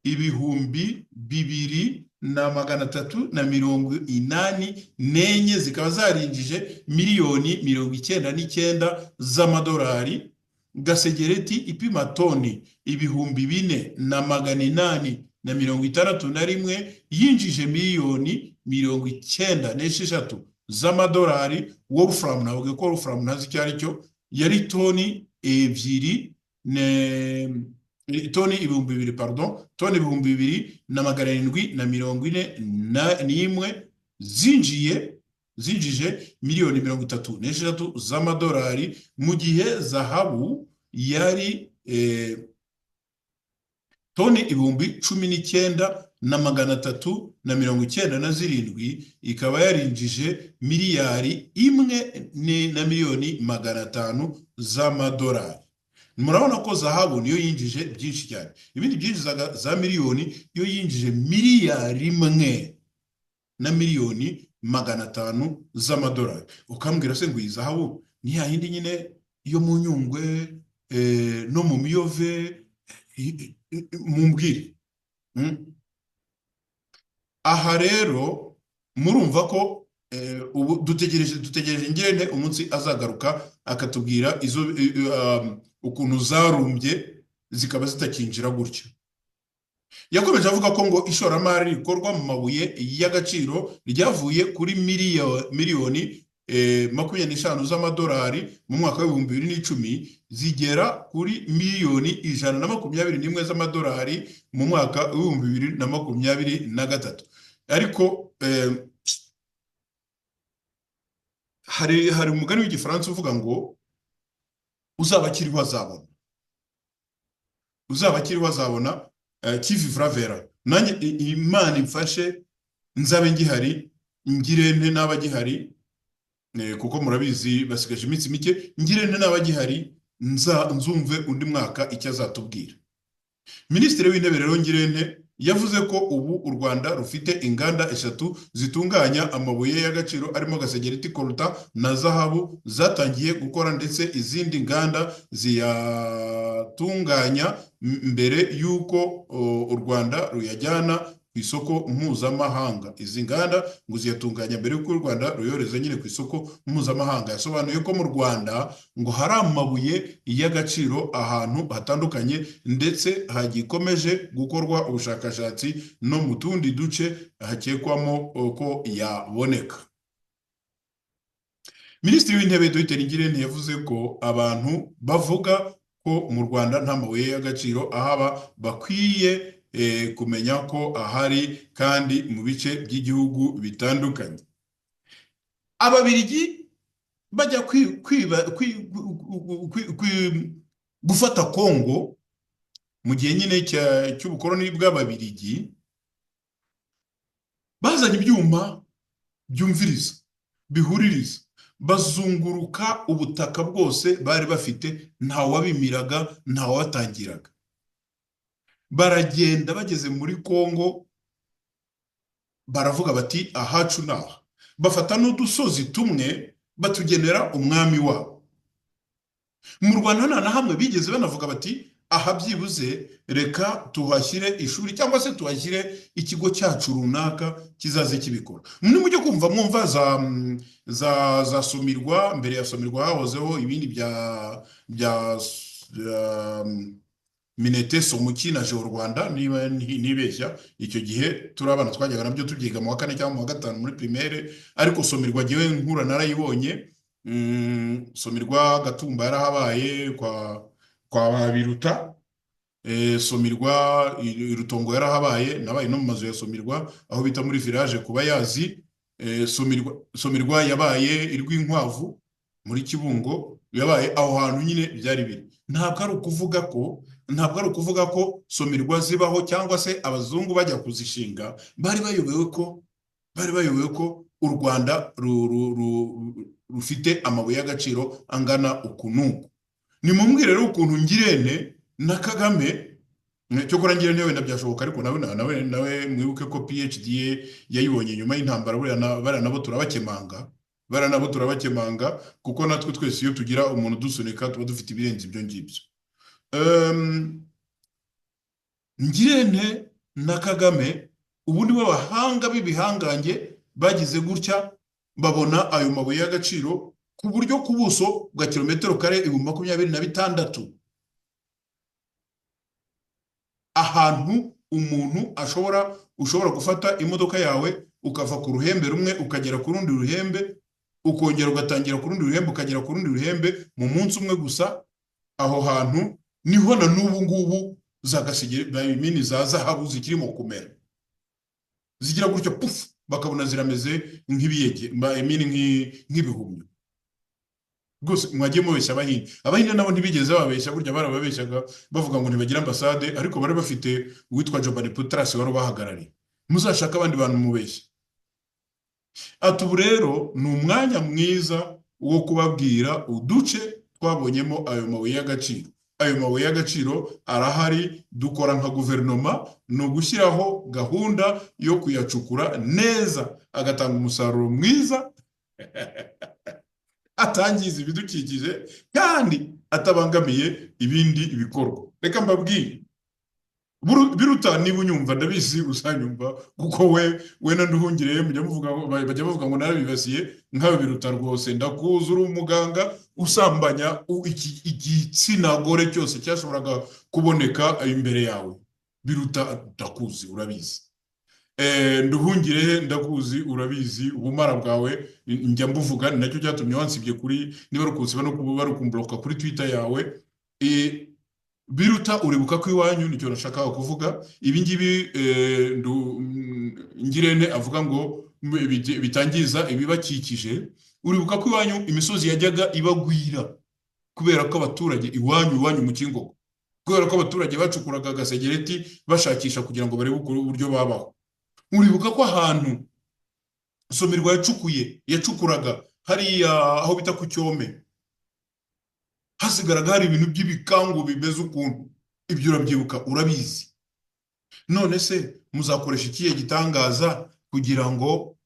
2,384, zikaba zarinjije miliyoni 99 z'amadolari. Gasegereti ipima toni 4,861 yinjije miliyoni 96 z'amadolari. Wolfram, navuga ko Wolfram ntazi icyo ari cyo, yari toni 2,741 zinjije miliyoni 36 z'amadolari, mu gihe zahabu yari toni 19,397 ikaba yarinjije miliyari 1,500,000 z'amadolari. Murabona ko zahabu niyo yinjije byinshi cyane, ibindi byinjizaga za miliyoni yo yinjije miliyari 1,500,000 z'amadolari. Ukambwira se ngo iyi zahabu ni yindi nyine yo mu Nyungwe no mu Miyove, mumbwire. Aha rero murumva ko ubu dutegereje Ngirente umunsi azagaruka akatubwira izo ukuntu zarumbye zikaba zitakinjira gutyo. Yakomeje avuga ko ngo ishoramari rikorwa mu mabuye y'agaciro ryavuye kuri miliyoni 25 z'amadolari mu mwaka wa 2010 zigera kuri miliyoni 121 z'amadolari mu mwaka wa 2023. Ariko hari umugani w'igifaransa uvuga ngo uzaba akiriho azabona, uzaba akiriho azabona. Qui vivra verra. Nanjye Imana imfashe nzabe ngihari, Ngirente n'aba gihari, kuko murabizi basigaje iminsi mike, Ngirente n'aba gihari nzumve undi mwaka icyo azatubwira. Minisitiri w'Intebe rero Ngirente yavuze ko ubu u Rwanda rufite inganda 3 zitunganya amabuye y'agaciro arimo gasegereti, coltan na zahabu zatangiye gukora, ndetse izindi nganda ziyatunganya mbere yuko u Rwanda ruyajyana ku isoko mpuzamahanga. Izi nganda ngo ziyatunganya mbere yuko u Rwanda ruyoreza nyine ku isoko mpuzamahanga. Yasobanuye ko mu Rwanda ngo hari amabuye y'agaciro ahantu hatandukanye, ndetse hagikomeje gukorwa ubushakashatsi no mu tundi duce hakekwamo ko yaboneka. Minisitiri w'Intebe Dr Ngirente yavuze ko abantu bavuga ko mu Rwanda nta mabuye y'agaciro ahaba bakwiye kumenya ko ahari kandi mu bice by'igihugu bitandukanye. Ababiligi bajya gufata Kongo mu gihe nyine cy'ubukoloni bw'Ababiligi, bazanye ibyuma byumviriza bihuririza, bazunguruka ubutaka bwose bari bafite, nta wabimiraga nta watangiraga. Baragenda bageze muri Kongo baravuga bati ahacu naha, bafata n'udusozi tumwe batugenera umwami wabo. Mu Rwanda nta na hamwe bigeze banavuga bati aha byibuze reka tuhashyire ishuri cyangwa se tuhashyire ikigo cyacu runaka kizaze kibikora. Nimujye kumva mwumva za Somirwa. Mbere ya Somirwa hahozeho ibindi bya Minete, Somuki na Jeo Rwanda, niba nibeshya. Icyo gihe turi abana twajyaga nabyo tubyiga mu wa kane cyangwa mu wa gatanu muri primaire, ariko Somirwa jyewe nkura narayibonye. Somirwa Gatumba yarahabaye kwa Biruta. Somirwa Irutongo yarahabaye, nabaye no mu mazu ya Somirwa aho bita muri village kuba yazi. Somirwa yabaye Irwinkwavu muri Kibungo, yabaye aho hantu nyine byari biri. Ntabwo ari ukuvuga ko Somirwa zibaho cyangwa se abazungu bajya kuzishinga bari bayobewe ko u Rwanda rufite amabuye y'agaciro angana ukunuku. Nimumbwire rero ukuntu Ngirente na Kagame, cyokora Ngirente wenda byashoboka, ariko nawe mwibuke ko PhD ye yayibonye nyuma y'intambara. Bariya nabo turabakemanga kuko natwe twese iyo tugira umuntu dusunika tuba dufite ibirenze ibyo ngibyo. Ngirente na Kagame ubundi b'abahanga b'ibihangange bagize gutya babona ayo mabuye y'agaciro ku buryo ku buso bwa kilometero kare 26,000 ahantu umuntu ushobora gufata imodoka yawe ukava ku ruhembe rumwe ukagera ku rundi ruhembe, ukongera ugatangira ku rundi ruhembe ukagera ku rundi ruhembe mu munsi umwe gusa. Aho hantu niho na n'ubu ngubu za gasigiri za zahabu zikirimo kumera, zigira gutyo pufu bakabona zirameze nk'ibiyege nk'ibihumyo. Rwose mwagiye mubeshya Abahinde nabo ntibigeze babeshya, burya barababeshyaga bavuga ngo ntibagira ambasade, ariko bari bafite uwitwa Jobani Putrasi wari ubahagarariye. Muzashaka abandi bantu mubeshya. Ati ubu rero ni umwanya mwiza wo kubabwira uduce twabonyemo ayo mabuye y'agaciro. Ayo mabuye y'agaciro arahari, dukora nka guverinoma, ni ugushyiraho gahunda yo kuyacukura neza agatanga umusaruro mwiza atangiza ibidukikije kandi atabangamiye ibindi bikorwa. Reka mbabwire Biruta, niba unyumva ndabizi usanyumva kuko we na Nduhungire bajya bavuga ngo narabibasiye nkawe. Biruta rwose ndakuzi, uri umuganga usambanya igitsina gore cyose cyashoboraga kuboneka imbere yawe. Biruta ndakuzi, urabizi. Nduhungire ndakuzi, urabizi. Ubumara bwawe njya mbuvuga, ni nacyo cyatumye wansibye kuri niba rukunsiba no kuba barukumbloka kuri Twitter yawe. Biruta, uribuka ko iwanyu nicyo nashakaga kuvuga. Ibi ngibi Ngirente avuga ngo bitangiza ibibakikije. Uribuka ko iwanyu imisozi yajyaga ibagwira kubera ko abaturage iwanyu mu Kingogo, kubera ko abaturage bacukuraga agasegereti bashakisha kugira ngo barebe uburyo babaho. Uribuka ko ahantu Somirwa yacukuraga hariya aho bita ku Cyome hasigaraga hari ibintu by'ibikangu bimeze ukuntu. Ibyo urabyibuka, urabizi. None se muzakoresha ikihe gitangaza kugira ngo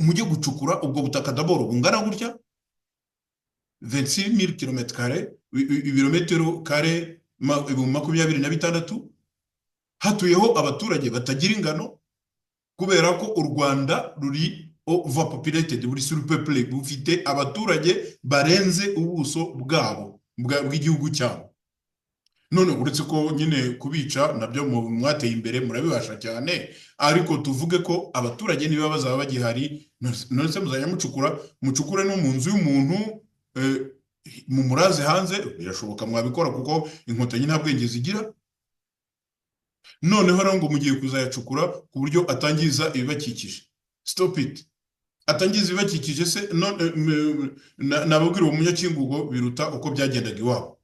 mujye gucukura ubwo butaka daboro bungana gutya 26,000 km², ibirometero kare 26,000, hatuyeho abaturage batagira ingano, kubera ko u Rwanda ruri overpopulated, buri surpeuplé, bufite abaturage barenze ubuso bw'igihugu cyabo. None uretse ko nyine kubica nabyo mwateye imbere murabibasha cyane, ariko tuvuge ko abaturage niba bazaba bagihari, none se muzajya mucukure no mu nzu y'umuntu mu muraze hanze? Birashoboka mwabikora kuko inkotanyi nta bwenge zigira. Noneho rero ngo mugiye kuzayacukura ku buryo atangiza ibibakikije. Stop it. Atangiza ibibakikije se nababwira uwo munyakingugo Biruta uko byagendaga iwabo.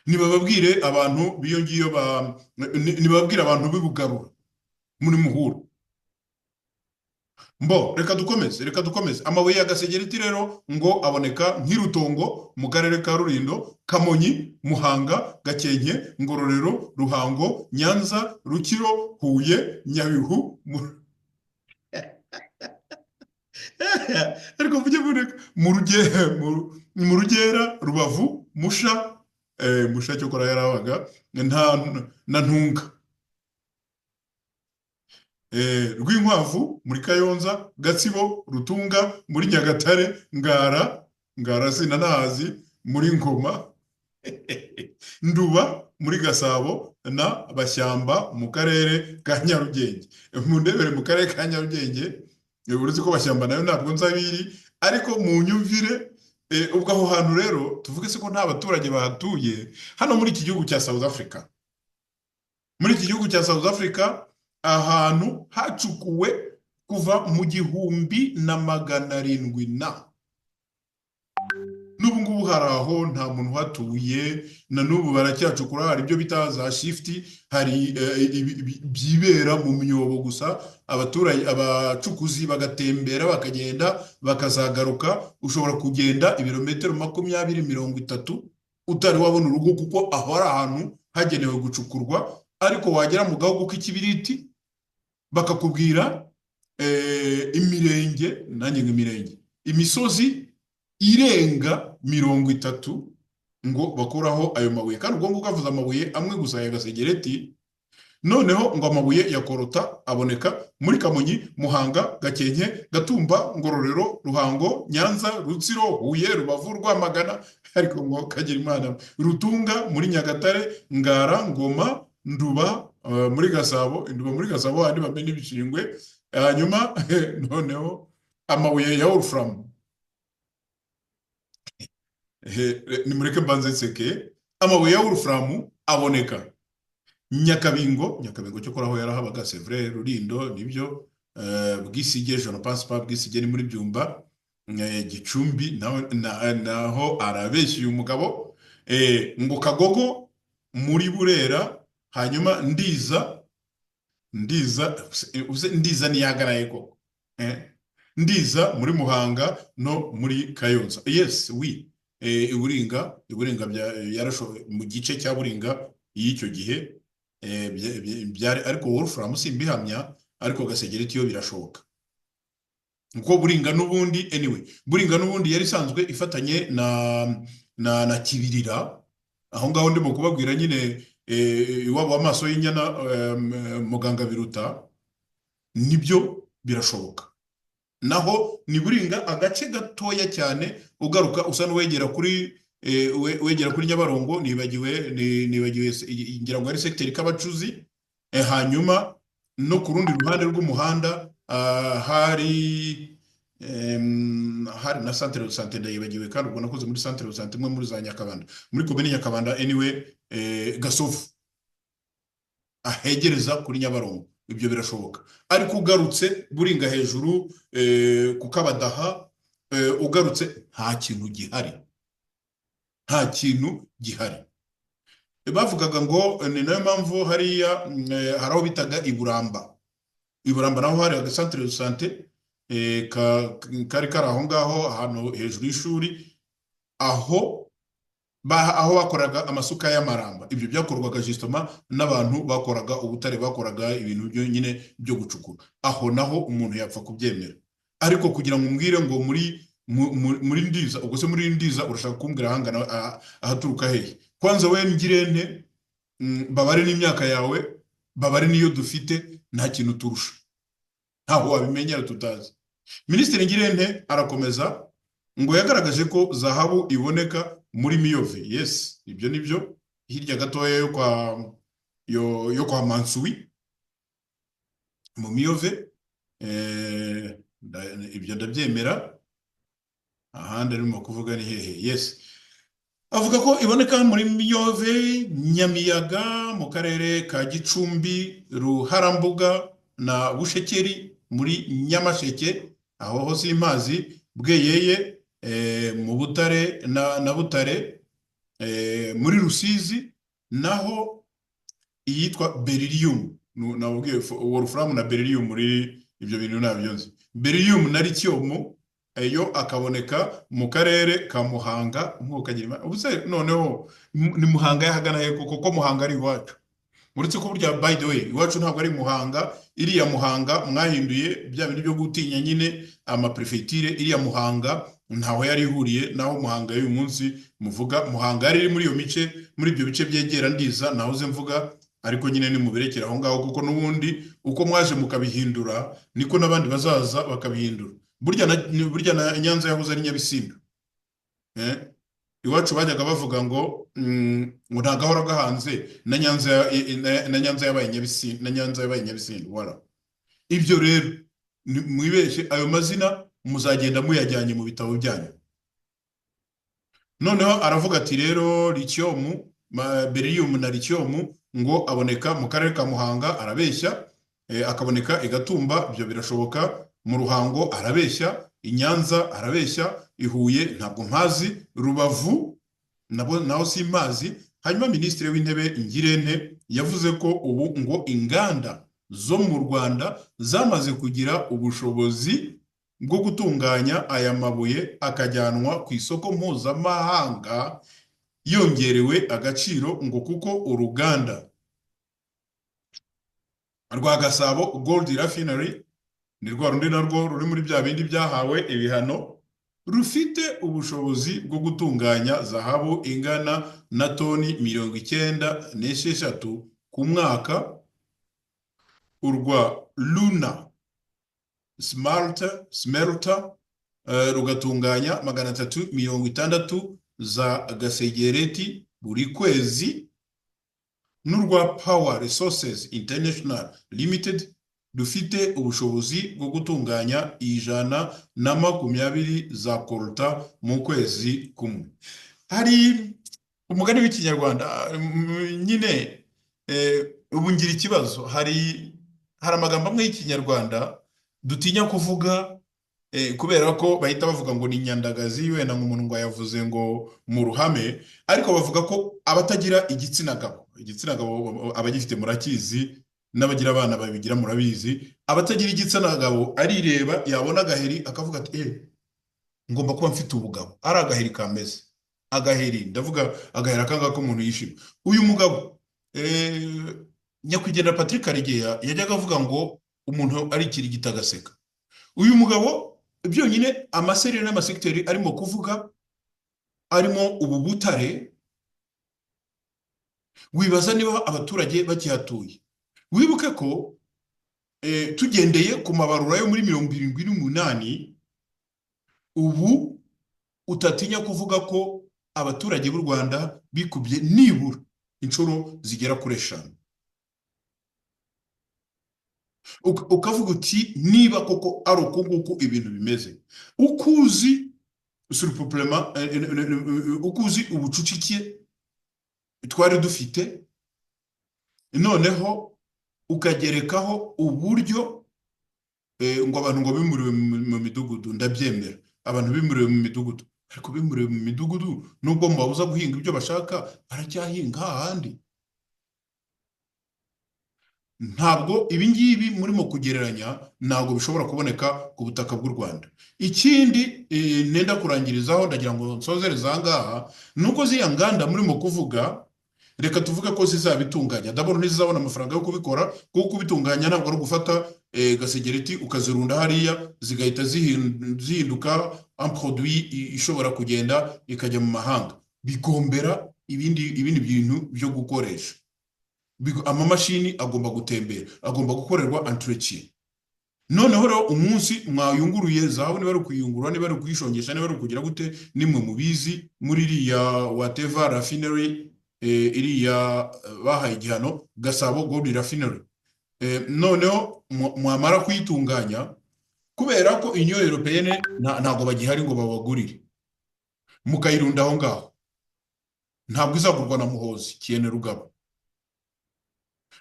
Nibababwire abantu biyongiyo nibababwire abantu bibugarura muri Muhura. Reka dukomeze. Amabuye y'agasegereti rero ngo aboneka nk'Irutongo mu karere ka Rulindo, Kamonyi, Muhanga, Gakenke, Ngororero, Ruhango, Nyanza, Rukiro, Huye, Nyabihu, ariko mujye mureka mu Rugera, Rubavu, Musha, Mushake ukora yarabaga nta na Ntunga, Rwinkwavu muri Kayonza, Gatsibo, Rutunga muri Nyagatare, Ngara sinanahazi muri Ngoma, Nduba muri Gasabo na Bashyamba mu karere ka Nyarugenge. Mundebere mu karere ka Nyarugenge, uretse ko Bashyamba nayo ntabwo nzabiri, ariko mu nyumvire ubwo aho hantu rero tuvuge se ko nta baturage bahatuye. Hano muri iki gihugu cya South Africa, muri iki gihugu cya South Africa ahantu hacukuwe kuva mu 1700 n'ubu ngubu hari aho nta muntu uhatuye, na n'ubu baracyacukura. Hari ibyo bita za shifti, hari byibera mu myobo gusa, abaturage abacukuzi bagatembera bakagenda bakazagaruka. Ushobora kugenda ibirometero 20-30 utari wabona urugo, kuko aho ari ahantu hagenewe gucukurwa. Ariko wagera mu gahugu k'ikibiriti bakakubwira imirenge, nanjye nk'imirenge, imisozi irenga 30 ngo bakuraho ayo mabuye. Kandi ubwo nguko avuze amabuye amwe gusa ya Gasegereti. Noneho ngo amabuye ya Korota aboneka muri Kamonyi, Muhanga, Gakenke, Gatumba, Ngororero, Ruhango, Nyanza, Rutsiro, Huye, Rubavu, Rwamagana, ariko ngo kagira Imana, Rutunga muri Nyagatare, Ngara, Ngoma, Nduba muri Gasabo. Nduba muri Gasabo handi bamena ibishingwe. Hanyuma noneho amabuye ya Wolfram, nimureke mbanze nseke, amabuye ya Wolfram aboneka Nyakabingo cyo koraho yarahabaga, c'est vrai. Rulindo nibyo, Bwisige, je ne pense pas, Bwisige ni muri Byumba, Gicumbi naho arabeshye uyu mugabo. Ngo Kagogo muri Burera, hanyuma Ndiza niyagaraye koko, Ndiza muri Muhanga no muri Kayonza. Yes, oui. Iburinga yarashoboye mu gice cya Buringa y'icyo gihe, byari, ariko Wolfram simbihamya, ariko Gasegereti yo birashoboka. Uko Buringa n'ubundi, anyway, Buringa n'ubundi yari isanzwe ifatanye na Kibirira. Aho ngaho ndimo kubabwira nyine iwabo w'amaso y'inyana, Muganga Biruta, nibyo birashoboka. Naho ni Buringa agace gatoya cyane, ugaruka usa n'uwegera kuri Nyabarongo, nibagiwe ngira ngo ari secteur k'abacuzi. Hanyuma no ku rundi ruhande rw'umuhanda hari na centre de santé, ndayibagiwe, kandi ubwo nakoze muri centre de santé imwe muri za Nyakabanda, muri commune Nyakabanda. Anyway, Gasovu ahegereza kuri Nyabarongo, ibyo birashoboka. Ariko ugarutse Buringa hejuru ku Kabadaha, ugarutse nta kintu gihari. Bavugaga ngo ni nayo mpamvu hariya haraho bitaga Iburamba naho hari aga centre de santé kari aho ngaho, ahantu hejuru y'ishuri, aho bakoraga amasuka y'amaramba. Ibyo byakorwaga justement n'abantu bakoraga ubutare, bakoraga ibintu byo nyine byo gucukura. Aho naho umuntu yapfa kubyemera. Ariko kugira ngo umbwire ngo muri Ndiza, ubwo se muri Ndiza urashaka kumbwira hangana ahaturuka hehe? Kwanza we Ngirente, babare n'imyaka yawe, babare niyo dufite, nta kintu turusha, ntaho wabimenyera tutazi. Minisitiri Ngirente arakomeza ngo yagaragaje ko zahabu iboneka muri Miyove. Yes, ibyo nibyo, hirya gatoya yo kwa Mansui mu Miyove. Ibyo ndabyemera. Ahandi arimo kuvuga ni hehe? Yes, avuga ko iboneka muri Miyove, Nyamiyaga mu karere ka Gicumbi, Ruharambuga na Bushekeri muri Nyamasheke, aho hose imazi, Bweyeye mu Butare na Butare, muri Rusizi naho iyitwa Beryllium. Nabwiye Wolfram na Beryllium, muri ibyo bintu nabyo nzi. Beryllium na Lithium yo akaboneka mu karere ka Muhanga. Nk'uko kagira ubuse noneho ni Muhanga yahagana he? Kuko Muhanga ari iwacu. uretse ko burya by the way iwacu ntabwo ari Muhanga, iriya Muhanga mwahinduye bya bintu byo gutinya nyine amaprefeture, iriya Muhanga ntaho yari ihuriye naho Muhanga y'uyu munsi muvuga. Muhanga yari iri muri iyo mice, muri ibyo bice byegera Ndiza nahoze mvuga, ariko nyine ni muberekera aho ngaho, kuko n'ubundi uko mwaje mukabihindura niko n'abandi bazaza bakabihindura. Burya na Nyanza yahoze ari Nyabisindu. Iwacu bajyaga bavuga ngo ngo nta gahora gahanze na Nyanza yabaye Nyabisindu, na Nyanza yabaye Nyabisindu wala. Ibyo rero mwibeshye, ayo mazina muzagenda muyajyanye mu bitabo byanyu. Noneho aravuga ati rero lithium, beryllium na lithium ngo aboneka mu karere ka Muhanga, arabeshya. Akaboneka i Gatumba, byo birashoboka. Mu Ruhango arabeshya, i Nyanza arabeshya, i Huye ntabwo mpazi, Rubavu naho simpazi. Hanyuma Minisitiri w'Intebe Ngirente yavuze ko ubu ngo inganda zo mu Rwanda zamaze kugira ubushobozi bwo gutunganya aya mabuye akajyanwa ku isoko mpuzamahanga yongerewe agaciro, ngo kuko uruganda rwa Gasabo Gold Refinery ni rwa rundi narwo ruri muri bya bindi byahawe ibihano, rufite ubushobozi bwo gutunganya zahabu ingana na toni 96 ku mwaka. Urwa Luna Smelter rugatunganya 360 za gasegereti buri kwezi. N'urwa Power Resources International Limited dufite ubushobozi bwo gutunganya 120 za kolta mu kwezi kumwe. Hari umugani w'ikinyarwanda nyine, ubu ngira ikibazo, hari amagambo amwe y'ikinyarwanda dutinya kuvuga kubera ko bahita bavuga ngo ni nyandagazi, wenda nk'umuntu ngo yavuze ngo mu ruhame, ariko bavuga ko abatagira igitsina gabo abagifite murakizi, n'abagira abana babigira murabizi. Abatagira igitsina gabo arireba, yabona agaheri akavuga ati ngomba kuba mfite ubugabo. Ari agaheri kameze, agaheri ndavuga agaheri akanga ko umuntu yishima. Uyu mugabo nyakwigendera Patrick Karegeya yajyaga avuga ngo umuntu ari kirigita agaseka. Uyu mugabo byonyine amaserire n'amasekiteri arimo kuvuga, arimo ubu butare, wibaza niba abaturage bakihatuye. Wibuke ko tugendeye ku mabarura yo muri 78 ubu utatinya kuvuga ko abaturage b'u Rwanda bikubye nibura inshuro zigera kuri 5. Ukavuga uti niba koko ari uko nguko ibintu bimeze, ukuzi surpoplement, ukuzi ubucucike twari dufite, noneho ukagerekaho uburyo ngo abantu ngo bimuriwe mu midugudu. Ndabyemera, abantu bimuriwe mu midugudu, ariko bimuriwe mu midugudu nubwo mubabuza guhinga ibyo bashaka, baracyahinga ahandi. Ntabwo ibingibi murimo kugereranya ntabwo bishobora kuboneka ku butaka bw'u Rwanda. Ikindi nenda kurangirizaho, ndagira ngo nsozereza ahangaha, nuko ziriya nganda murimo kuvuga, reka tuvuge ko zizabitunganya, d'abord ntizizabona amafaranga yo kubikora, kuko kubitunganya ntabwo ari ugufata gasegereti ukazirunda hariya zigahita zihinduka un produit ishobora kugenda ikajya mu mahanga. Bigombera ibindi bintu byo gukoresha. Amamashini agomba gutembera, agomba gukorerwa entretien. Noneho rero umunsi mwayunguruye zahabu, niba ari kuyungurura, niba ari kuyishongesha, niba ari kugira gute, nimwe mubizi. Muri iriya whatever refinery iriya bahaye igihano Gasabo Gold Refinery, noneho mwamara kuyitunganya, kubera ko Union Européenne ntabwo bagihari ngo babagurire, mukayirunda aho ngaho, ntabwo izagurwa na Muhozi Kiene Rugaba.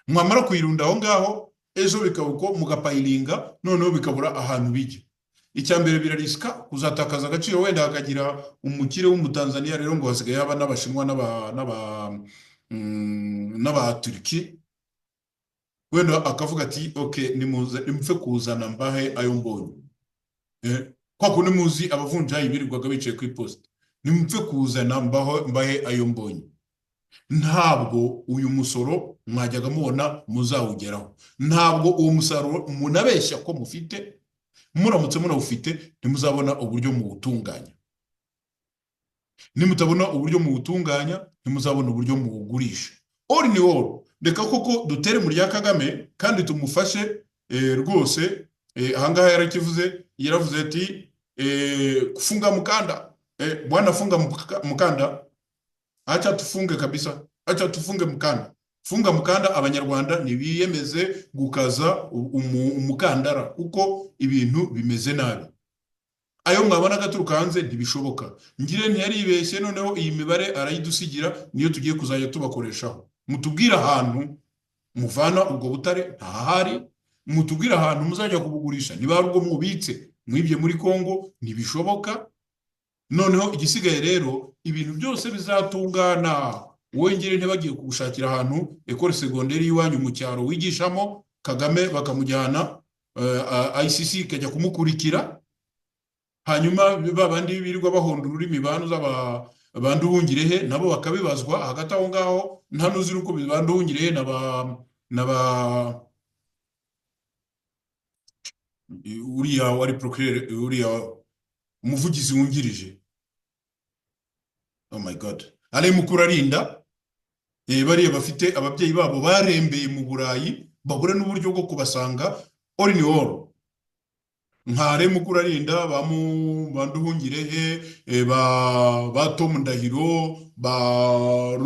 Mwamara kuyirunda aho ngaho, ejo bikabuko mugapayilinga, noneho bikabura ahantu bijya. Icyambere birarisika kuzatakaza agaciro, wenda hakagira umukire w'umutanzania rero ngo hasigaye haba n'abashinwa n'abaturiki, wenda akavuga ati okay, nimupfe kuzana mbahe ayo mbonye. Kwa kundi muzi abavunjayi birirwaga bicaye ku iposita, nimupfe kuzana mbahe ayo mbonye. Ntabwo uyu musoro mwajyaga mubona muzawugeraho. Ntabwo uwo musaruro munabeshya ko mufite, muramutse munawufite ntimuzabona uburyo muwutunganya. Nimutabona uburyo muwutunganya ntimuzabona uburyo muwugurisha. All in all, reka koko dutere mu rya Kagame kandi tumufashe rwose. Ahangaha yaravuze ati kufunga mkanda, bwana funga mkanda, acha tufunge kabisa, acha tufunge mkanda. Funga mkanda, abanyarwanda nibiyemeze gukaza umukandara kuko ibintu bimeze nabi. Ayo mwabona gaturuka hanze ntibishoboka. Ngire ntiyaribeshye, noneho iyi mibare arayidusigira niyo tugiye kuzajya tubakoreshaho. Mutubwira ahantu muvana ubwo butare ntahari, mutubwira ahantu muzajya kubugurisha niba ari ubwo mubitse mwibye muri Kongo ntibishoboka. Noneho igisigaye rero ibintu byose bizatungana. Wowe Ngire ntibagiye kugushakira ahantu ekole secondaire y'iwanyu mu cyaro wigishamo, Kagame bakamujyana ICC ikajya kumukurikira, hanyuma babandi birirwa bahonda ururimi Banduhungirehe nabo bakabibazwa. Hagati aho ngaho nta nuzi uko Banduhungirehe uriya wari procureur, uriya umuvugizi wungirije, oh my god, ale Mukurarinda, bariya bafite ababyeyi babo barembeye mu Burayi, babure n'uburyo bwo kubasanga. All in all, nkare Mukurarinda, Banduhungirehe, ba Tom Ndahiro, ba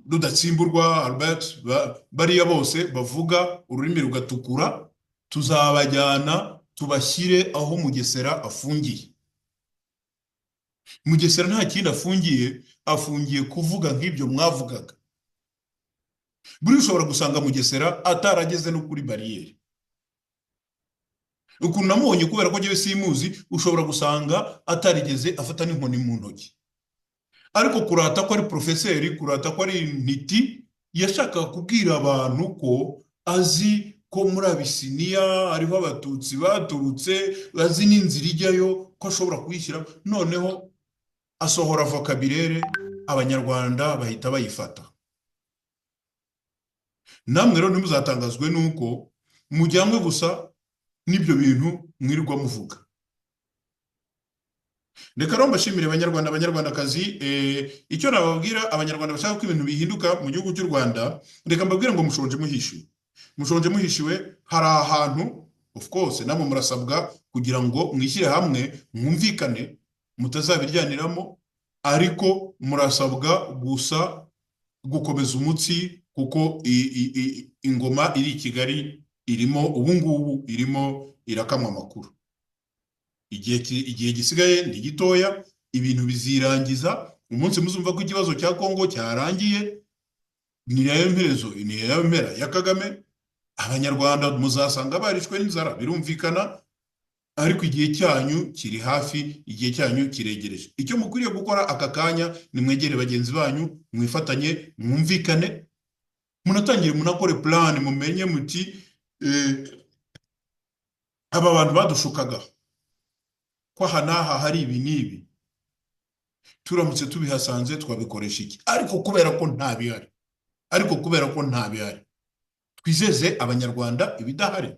Rudatsimburwa Albert, bariya bose bavuga ururimi rugatukura, tuzabajyana tubashyire aho Mugesera afungiye. Mugesera nta kindi afungiye kuvuga nk'ibyo mwavugaga. Buri ushobora gusanga Mugesera atarageze no kuri bariyeri. Ukuntu namubonye kubera ko njyewe simuzi, ushobora gusanga atarigeze afata n'inkoni mu ntoki. Ariko kurata ko ari profeseri, kurata ko ari intiti, yashaka kubwira abantu ko azi ko muri Abisiniya hariho abatutsi baturutse, azi n'inzira ijyayo, ko ashobora kuyishyira. Noneho asohora vocabulaire, abanyarwanda bahita bayifata. Namwe rero ntimuzatangazwe nuko mujyamwe gusa n'ibyo bintu mwirirwa muvuga. Reka rero mbashimire abanyarwandakazi. Icyo nababwira abanyarwanda bashaka ko ibintu bihinduka mu gihugu cy'u Rwanda, reka mbabwire ngo mushonje muhishiwe. Hari ahantu of course namwe murasabwa kugira ngo mwishyire hamwe mwumvikane, mutazabiryaniramo, ariko murasabwa gusa gukomeza umutsi kuko ingoma iri i Kigali irimo ubungubu irimo irakamwa amakuru. Igihe gisigaye ni gitoya, ibintu bizirangiza. Umunsi muzumva ko ikibazo cya Kongo cyarangiye, ni nayo mperezo, ni nayo mpera ya Kagame. Abanyarwanda muzasanga barishwe n'inzara, birumvikana, ariko igihe cyanyu kiri hafi, igihe cyanyu kiregereje. Icyo mukwiriye gukora aka kanya ni mwegere bagenzi banyu, mwifatanye, mwumvikane, munatangire munakore plan, mumenye muti aba bantu badushukaga ko hanaha hari ibi n'ibi, turamutse tubihasanze twabikoresha iki? Ariko kubera ko nta bihari, twizeze abanyarwanda ibidahari.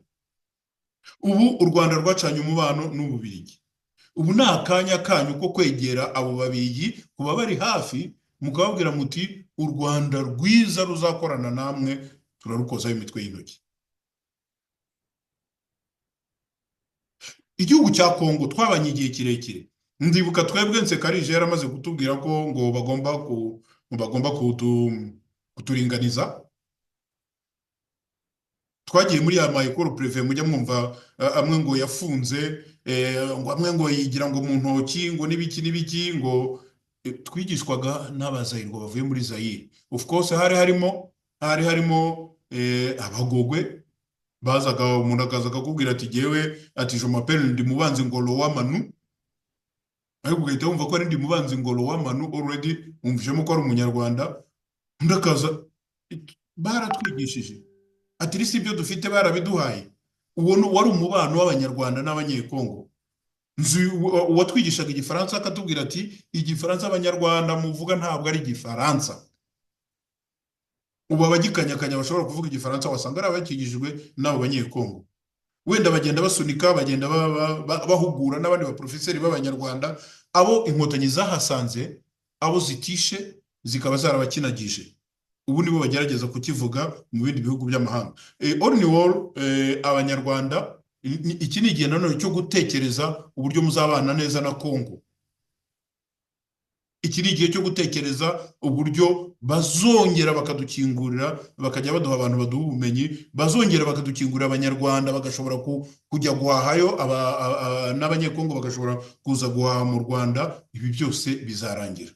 Ubu u Rwanda rwacanye umubano n'Ububiligi. Ubu ni akanya kanyu ko kwegera abo Babirigi, kuba bari hafi, mukababwira muti u Rwanda rwiza ruzakorana namwe turarukozaho imitwe y'intoki. Igihugu cya Kongo twabanye igihe kirekire. Ndibuka twebwe Nsekarije yaramaze kutubwira ko ngo bagomba kuturinganiza. Twagiye muri ya mayikoro prive, mujya mwumva amwe ngo yafunze, ngo amwe ngo yigira ngo mu ntoki, ngo n'ibiki ngo twigishwaga n'Abazayirwa bavuye muri Zaire. Of course hari harimo abagogwe bazaga, umuntu akaza akakubwira ati jewe ati je m'appelle ndi mubanzi ngolo wa Manu, ariko ugahita wumva ko ari ndi mubanzi ngolo wa Manu, already umvijemo ko ari umunyarwanda. Ndakaza baratwigishije ati risi ibyo dufite barabiduhaye. Uwo wari umubano w'abanyarwanda n'abanyekongo. Uwatwigishaga igifaransa akatubwira ati igifaransa abanyarwanda muvuga ntabwo ari igifaransa. ubu abagikanyakanya bashobora kuvuga igifaransa wasanga ari abakigishijwe n'abo banyekongo, wenda bagenda basunika, bagenda bahugura n'abandi baprofeseri b'abanyarwanda, abo inkotanyi zahasanze, abo zitishe zikaba zarabakinagije, ubu nibo bagerageza kukivuga mu bindi bihugu by'amahanga. All in all, abanyarwanda, iki ni igihe nanone cyo gutekereza uburyo muzabana neza na Kongo. Iki ni igihe cyo gutekereza uburyo bazongera bakadukingurira, bakajya baduha abantu baduha ubumenyi, bazongera bakadukingurira abanyarwanda bagashobora kujya guhahayo, n'abanyekongo bagashobora kuza guhaha mu Rwanda. Ibi byose bizarangira.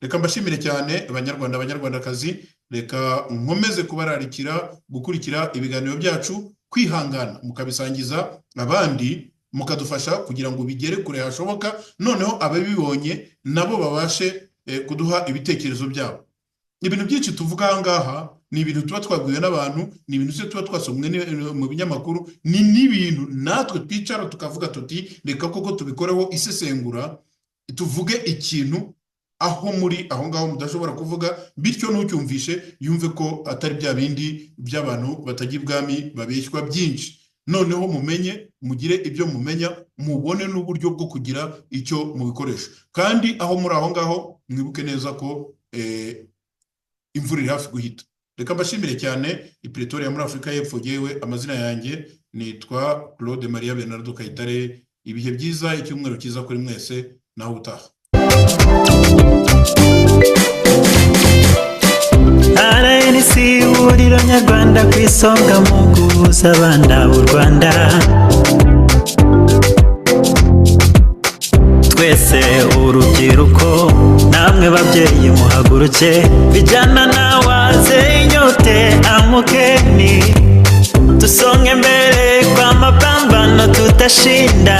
Reka mbashimire cyane abanyarwanda, abanyarwandakazi, reka nkomeze kubararikira gukurikira ibiganiro byacu, kwihangana mukabisangiza abandi, mukadufasha kugira ngo bigere kure hashoboka, noneho ababibonye nabo babashe kuduha ibitekerezo byabo. Ibintu byinshi tuvuga aha ngaha ni ibintu tuba twabwiwe n'abantu, ni ibintu tuba twasomwe mu binyamakuru, ni n'ibintu natwe twicara tukavuga tuti reka koko tubikoreho isesengura, tuvuge ikintu aho muri aho ngaho mudashobora kuvuga, bityo n'ucyumvishe yumve ko atari bya bindi by'abantu batagira ibwami babeshywa byinshi. Noneho mumenye, mugire ibyo mumenya, mubone n'uburyo bwo kugira icyo mubikoresha. Kandi aho muri aho ngaho mwibuke neza ko imvura iri hafi guhita. Reka mbashimire cyane. I Pretoria muri Afurika y'Epfo, yewe amazina yanjye nitwa Claude Maria Bernardo Kayitare. Ibihe byiza, icyumweru cyiza kuri mwese, naho utaha. RNC ihuriro nyarwanda ku isonga mu guhuza abana b'u Rwanda. Twese urubyiruko, namwe babyeyi muhaguruke, vijana na wazee nyote amukeni, tusonge mbele kwa mapambano tutashinda.